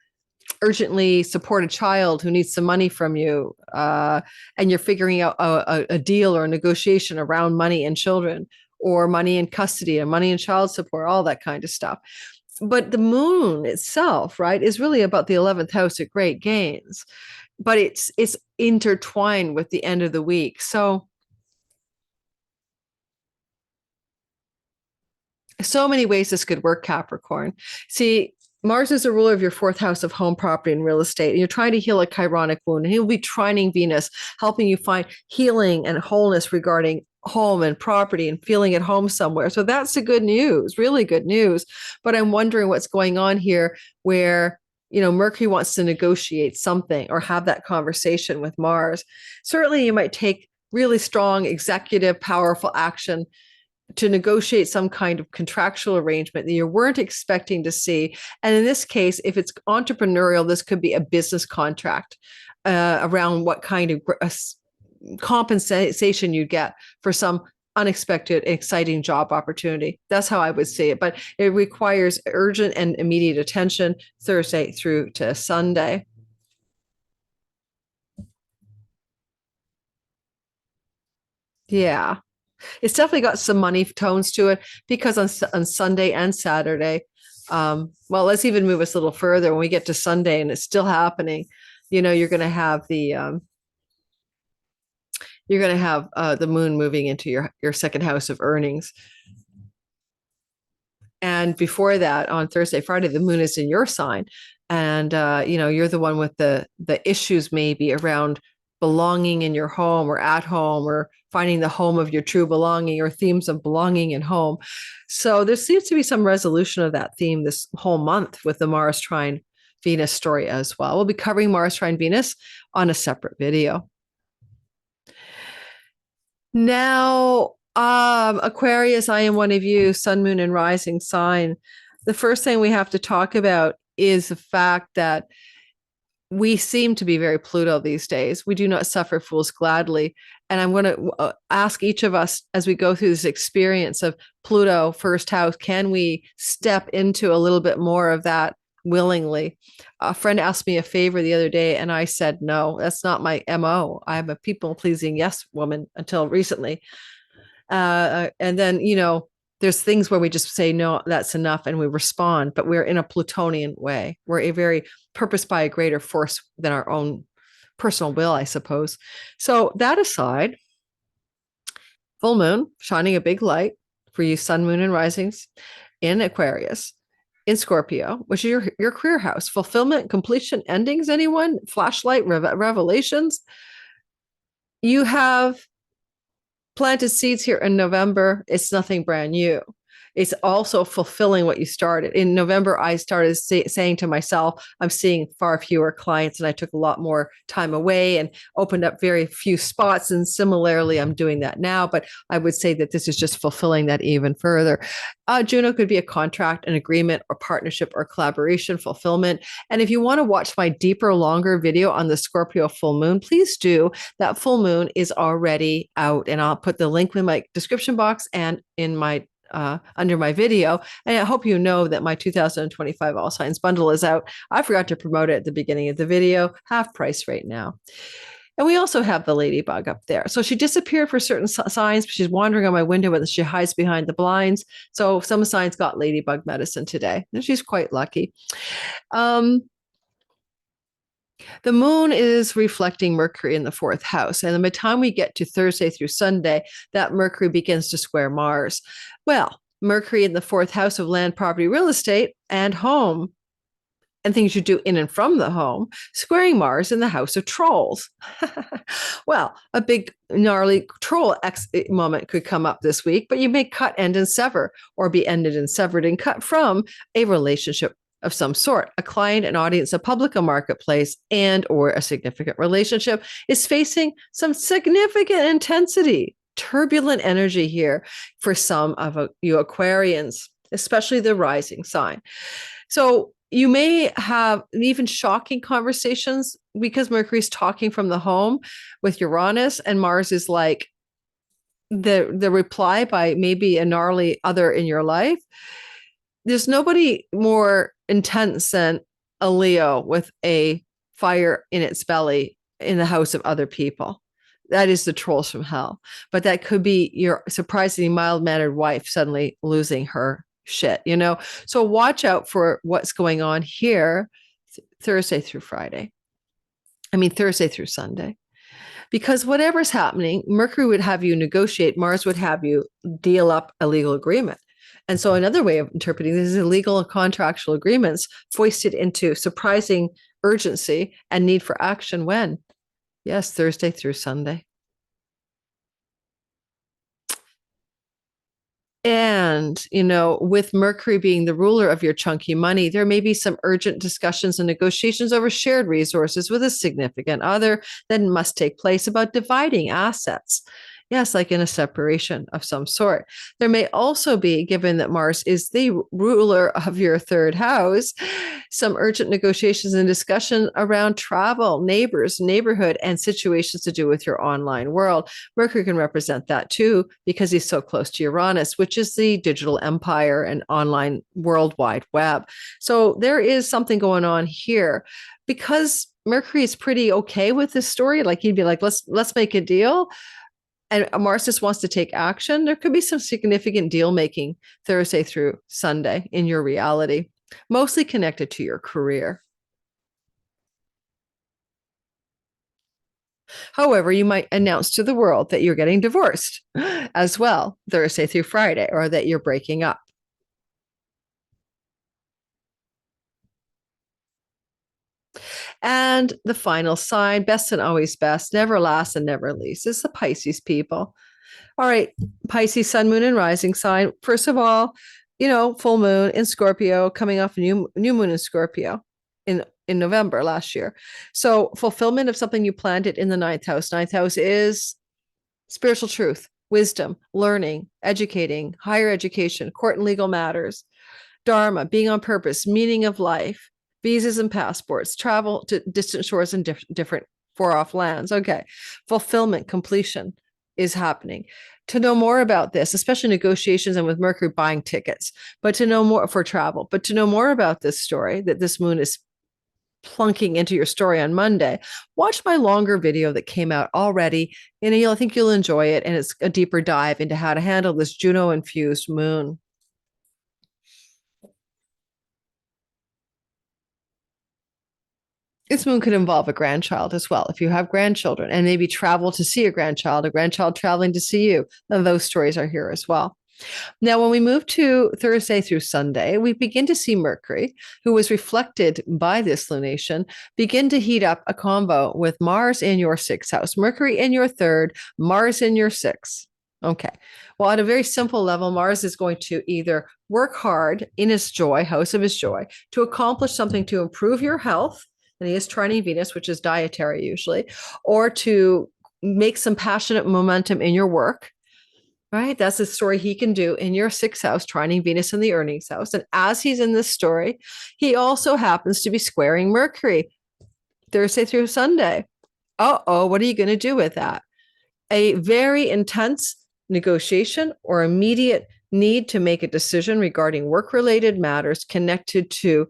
urgently support a child who needs some money from you. And you're figuring out a deal or a negotiation around money and children, or money in custody and money and child support, all that kind of stuff. But the moon itself, right, is really about the 11th house at great gains, but it's intertwined with the end of the week. So many ways this could work, Capricorn. See, Mars is a ruler of your fourth house of home, property, and real estate. And you're trying to heal a chironic wound, and he'll be trining Venus, helping you find healing and wholeness regarding home and property and feeling at home somewhere. So that's the good news, really good news. But I'm wondering what's going on here where, Mercury wants to negotiate something or have that conversation with Mars. Certainly you might take really strong executive, powerful action to negotiate some kind of contractual arrangement that you weren't expecting to see. And in this case, if it's entrepreneurial, this could be a business contract around what kind of compensation you get for some unexpected, exciting job opportunity. That's how I would see it. But it requires urgent and immediate attention Thursday through to Sunday. Yeah. It's definitely got some money tones to it, because on Sunday and Saturday, well, let's even move us a little further. When we get to Sunday and it's still happening, you're going to have the moon moving into your second house of earnings. And before that, on Thursday, Friday, the moon is in your sign, and you're the one with the issues maybe around belonging in your home or at home, or finding the home of your true belonging, or themes of belonging and home. So there seems to be some resolution of that theme this whole month with the Mars trine Venus story as well. We'll be covering Mars trine Venus on a separate video. Now, Aquarius, I am one of you, sun, moon, and rising sign. The first thing we have to talk about is the fact that we seem to be very Pluto these days. We do not suffer fools gladly. And I'm going to ask each of us, as we go through this experience of Pluto, first house, can we step into a little bit more of that willingly? A friend asked me a favor the other day, and I said, no, that's not my MO. I'm a people-pleasing yes woman until recently. And then, there's things where we just say, no, that's enough, and we respond, but we're in a Plutonian way. We're a very purposed by a greater force than our own personal will, I suppose. So that aside, full moon shining a big light for you, sun, moon, and risings in Aquarius, in Scorpio, which is your career house. Fulfillment, completion, endings, anyone? Flashlight, revelations. You have planted seeds here in November. It's nothing brand new. It's also fulfilling what you started. In November, I started saying to myself, I'm seeing far fewer clients, and I took a lot more time away and opened up very few spots. And similarly, I'm doing that now, but I would say that this is just fulfilling that even further. Juno could be a contract, an agreement, or partnership, or collaboration, fulfillment. And if you want to watch my deeper, longer video on the Scorpio full moon, please do. That full moon is already out, and I'll put the link in my description box and in my under my video. And I hope you know that my 2025 All Signs bundle is out. I forgot to promote it at the beginning of the video, half price right now. And we also have the ladybug up there. So she disappeared for certain signs. She's wandering on my window and she hides behind the blinds. So some signs got ladybug medicine today. And she's quite lucky. The moon is reflecting Mercury in the fourth house. And by the time we get to Thursday through Sunday, that Mercury begins to square Mars. Well, Mercury in the fourth house of land, property, real estate, and home, and things you do in and from the home, squaring Mars in the house of trolls. Well, a big gnarly troll moment could come up this week, but you may cut, end, and sever, or be ended and severed and cut from a relationship of some sort. A client, an audience, a public, a marketplace, and or a significant relationship is facing some significant intensity, turbulent energy here for some of you Aquarians, especially the rising sign. So you may have even shocking conversations because Mercury's talking from the home with Uranus, and Mars is like the reply by maybe a gnarly other in your life. There's nobody more intense than a Leo with a fire in its belly in the house of other people. That is the trolls from hell. But that could be your surprisingly mild-mannered wife suddenly losing her shit, you know? So watch out for what's going on here Thursday through Sunday. Because whatever's happening, Mercury would have you negotiate, Mars would have you deal up a legal agreement. And so another way of interpreting this is illegal and contractual agreements foisted into surprising urgency and need for action when? Yes, Thursday through Sunday. And, you know, with Mercury being the ruler of your chunky money, there may be some urgent discussions and negotiations over shared resources with a significant other that must take place about dividing assets. Yes, like in a separation of some sort. There may also be, given that Mars is the ruler of your third house, some urgent negotiations and discussion around travel, neighbors, neighborhood, and situations to do with your online world. Mercury can represent that too, because he's so close to Uranus, which is the digital empire and online World Wide Web. So there is something going on here. Because Mercury is pretty okay with this story, like he'd be like, let's make a deal. And Mars just wants to take action. There could be some significant deal making Thursday through Sunday in your reality, mostly connected to your career. However, you might announce to the world that you're getting divorced as well, Thursday through Friday, or that you're breaking up. And the final sign, best and always best, never last and never least, is the Pisces people. All right, Pisces, sun, moon, and rising sign. First of all, you know, full moon in Scorpio, coming off a new moon in Scorpio in November last year. So fulfillment of something you planted in the ninth house. Ninth house is spiritual truth, wisdom, learning, educating, higher education, court and legal matters, dharma, being on purpose, meaning of life, visas and passports, travel to distant shores and different far-off lands. Okay, fulfillment, completion is happening. To know more about this, especially negotiations and with Mercury buying tickets, but to know more for travel, but to know more about this story that this moon is plunking into your story on Monday, watch my longer video that came out already. And I think you'll enjoy it. And it's a deeper dive into how to handle this Juno-infused moon. This moon could involve a grandchild as well. If you have grandchildren and maybe travel to see a grandchild traveling to see you, then those stories are here as well. Now, when we move to Thursday through Sunday, we begin to see Mercury, who was reflected by this lunation, begin to heat up a combo with Mars in your sixth house, Mercury in your third, Mars in your sixth. Okay. Well, at a very simple level, Mars is going to either work hard in his joy, house of his joy, to accomplish something to improve your health, and he is trining Venus, which is dietary usually, or to make some passionate momentum in your work, right? That's a story he can do in your sixth house, trining Venus in the earnings house. And as he's in this story, he also happens to be squaring Mercury Thursday through Sunday. Uh-oh, what are you going to do with that? A very intense negotiation or immediate need to make a decision regarding work-related matters connected to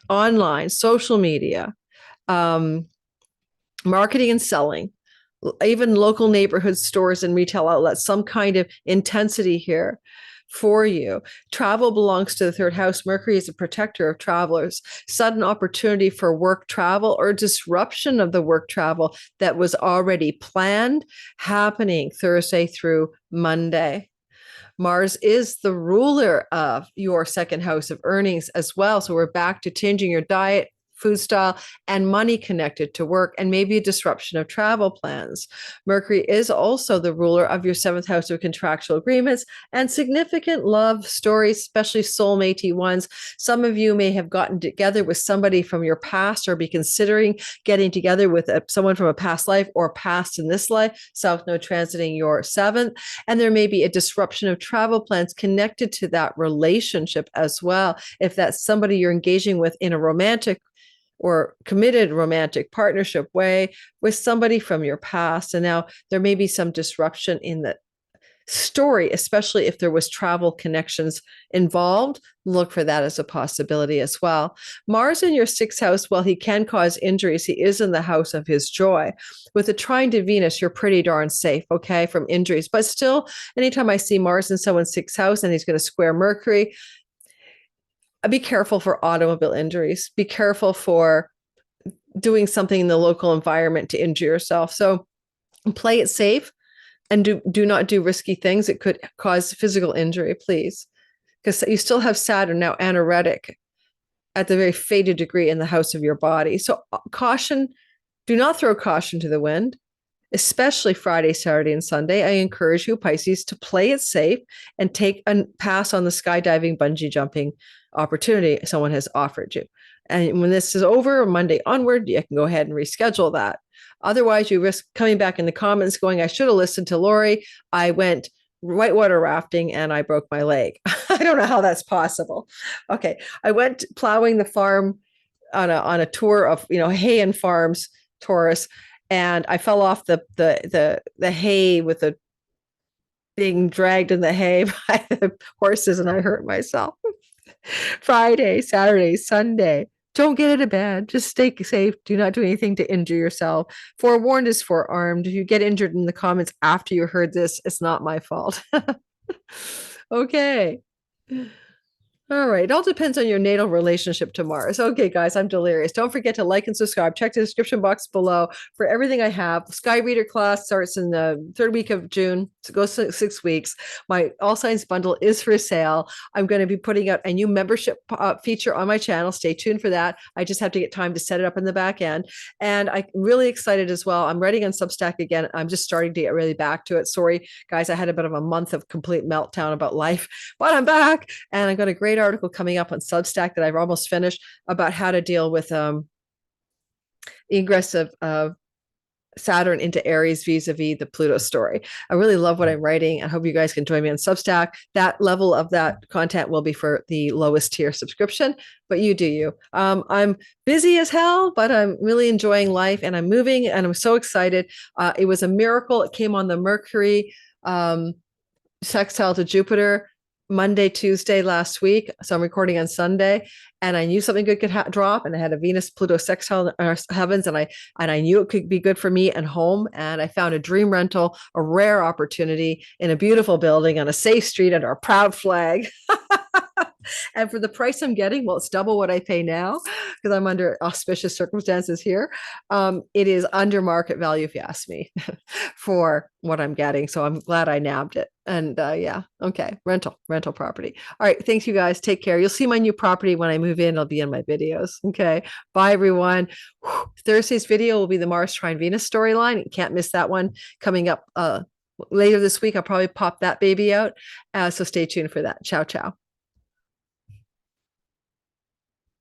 online, social media, marketing and selling, even local neighborhood stores and retail outlets, some kind of intensity here for you. Travel belongs to the third house. Mercury is a protector of travelers. Sudden opportunity for work travel or disruption of the work travel that was already planned happening Thursday through Monday. Mars is the ruler of your second house of earnings as well. So we're back to changing your diet, food style, and money connected to work, and maybe a disruption of travel plans. Mercury is also the ruler of your seventh house of contractual agreements and significant love stories, especially soulmate ones. Some of you may have gotten together with somebody from your past or be considering getting together with someone from a past life or past in this life, South Node transiting your seventh. And there may be a disruption of travel plans connected to that relationship as well. If that's somebody you're engaging with in a romantic or committed romantic partnership way with somebody from your past. And now there may be some disruption in the story, especially if there was travel connections involved. Look for that as a possibility as well. Mars in your sixth house, while he can cause injuries, he is in the house of his joy. With a trine to Venus, you're pretty darn safe, okay, from injuries. But still, anytime I see Mars in someone's sixth house and he's going to square Mercury, be careful for automobile injuries. Be careful for doing something in the local environment to injure yourself. So play it safe and do not do risky things that could cause physical injury, please. Because you still have Saturn now anoretic at the very fated degree in the house of your body. So caution, do not throw caution to the wind, especially Friday, Saturday, and Sunday. I encourage you, Pisces, to play it safe and take a pass on the skydiving, bungee jumping opportunity someone has offered you. And when this is over, Monday onward, you can go ahead and reschedule that. Otherwise, you risk coming back in the comments going, I should have listened to Lori. I went whitewater rafting and I broke my leg. I don't know how that's possible. Okay. I went plowing the farm on a tour of, hay and farms, Taurus, and I fell off the hay with the being dragged in the hay by the horses, and I hurt myself. Friday, Saturday, Sunday. Don't get into bed. Just stay safe. Do not do anything to injure yourself. Forewarned is forearmed. If you get injured in the comments after you heard this, it's not my fault. Okay. All right. It all depends on your natal relationship to Mars. Okay, guys, I'm delirious. Don't forget to like and subscribe. Check the description box below for everything I have. Sky Reader class starts in the third week of June. So it goes 6 weeks. My All Signs bundle is for sale. I'm going to be putting out a new membership feature on my channel. Stay tuned for that. I just have to get time to set it up in the back end. And I'm really excited as well. I'm writing on Substack again. I'm just starting to get really back to it. Sorry, guys, I had a bit of a month of complete meltdown about life, but I'm back and I've got a great article coming up on Substack that I've almost finished about how to deal with ingress of Saturn into Aries vis-a-vis the Pluto story. I really love what I'm writing. I hope you guys can join me on Substack. That level of that content will be for the lowest tier subscription, but you do you. I'm busy as hell, but I'm really enjoying life and I'm moving and I'm so excited. It was a miracle. It came on the Mercury sextile to Jupiter Monday, Tuesday last week. So I'm recording on Sunday and I knew something good could drop, and I had a Venus Pluto sextile in our heavens, and I knew it could be good for me and home. And I found a dream rental, a rare opportunity in a beautiful building on a safe street under a proud flag. And for the price I'm getting, well, it's double what I pay now because I'm under auspicious circumstances here. It is under market value, if you ask me, for what I'm getting. So I'm glad I nabbed it. And yeah, okay, rental property. All right, thanks you guys. Take care. You'll see my new property when I move in. It'll be in my videos. Okay, bye everyone. Thursday's video will be the Mars trine Venus storyline. You can't miss that one coming up later this week. I'll probably pop that baby out. So stay tuned for that. Ciao, ciao.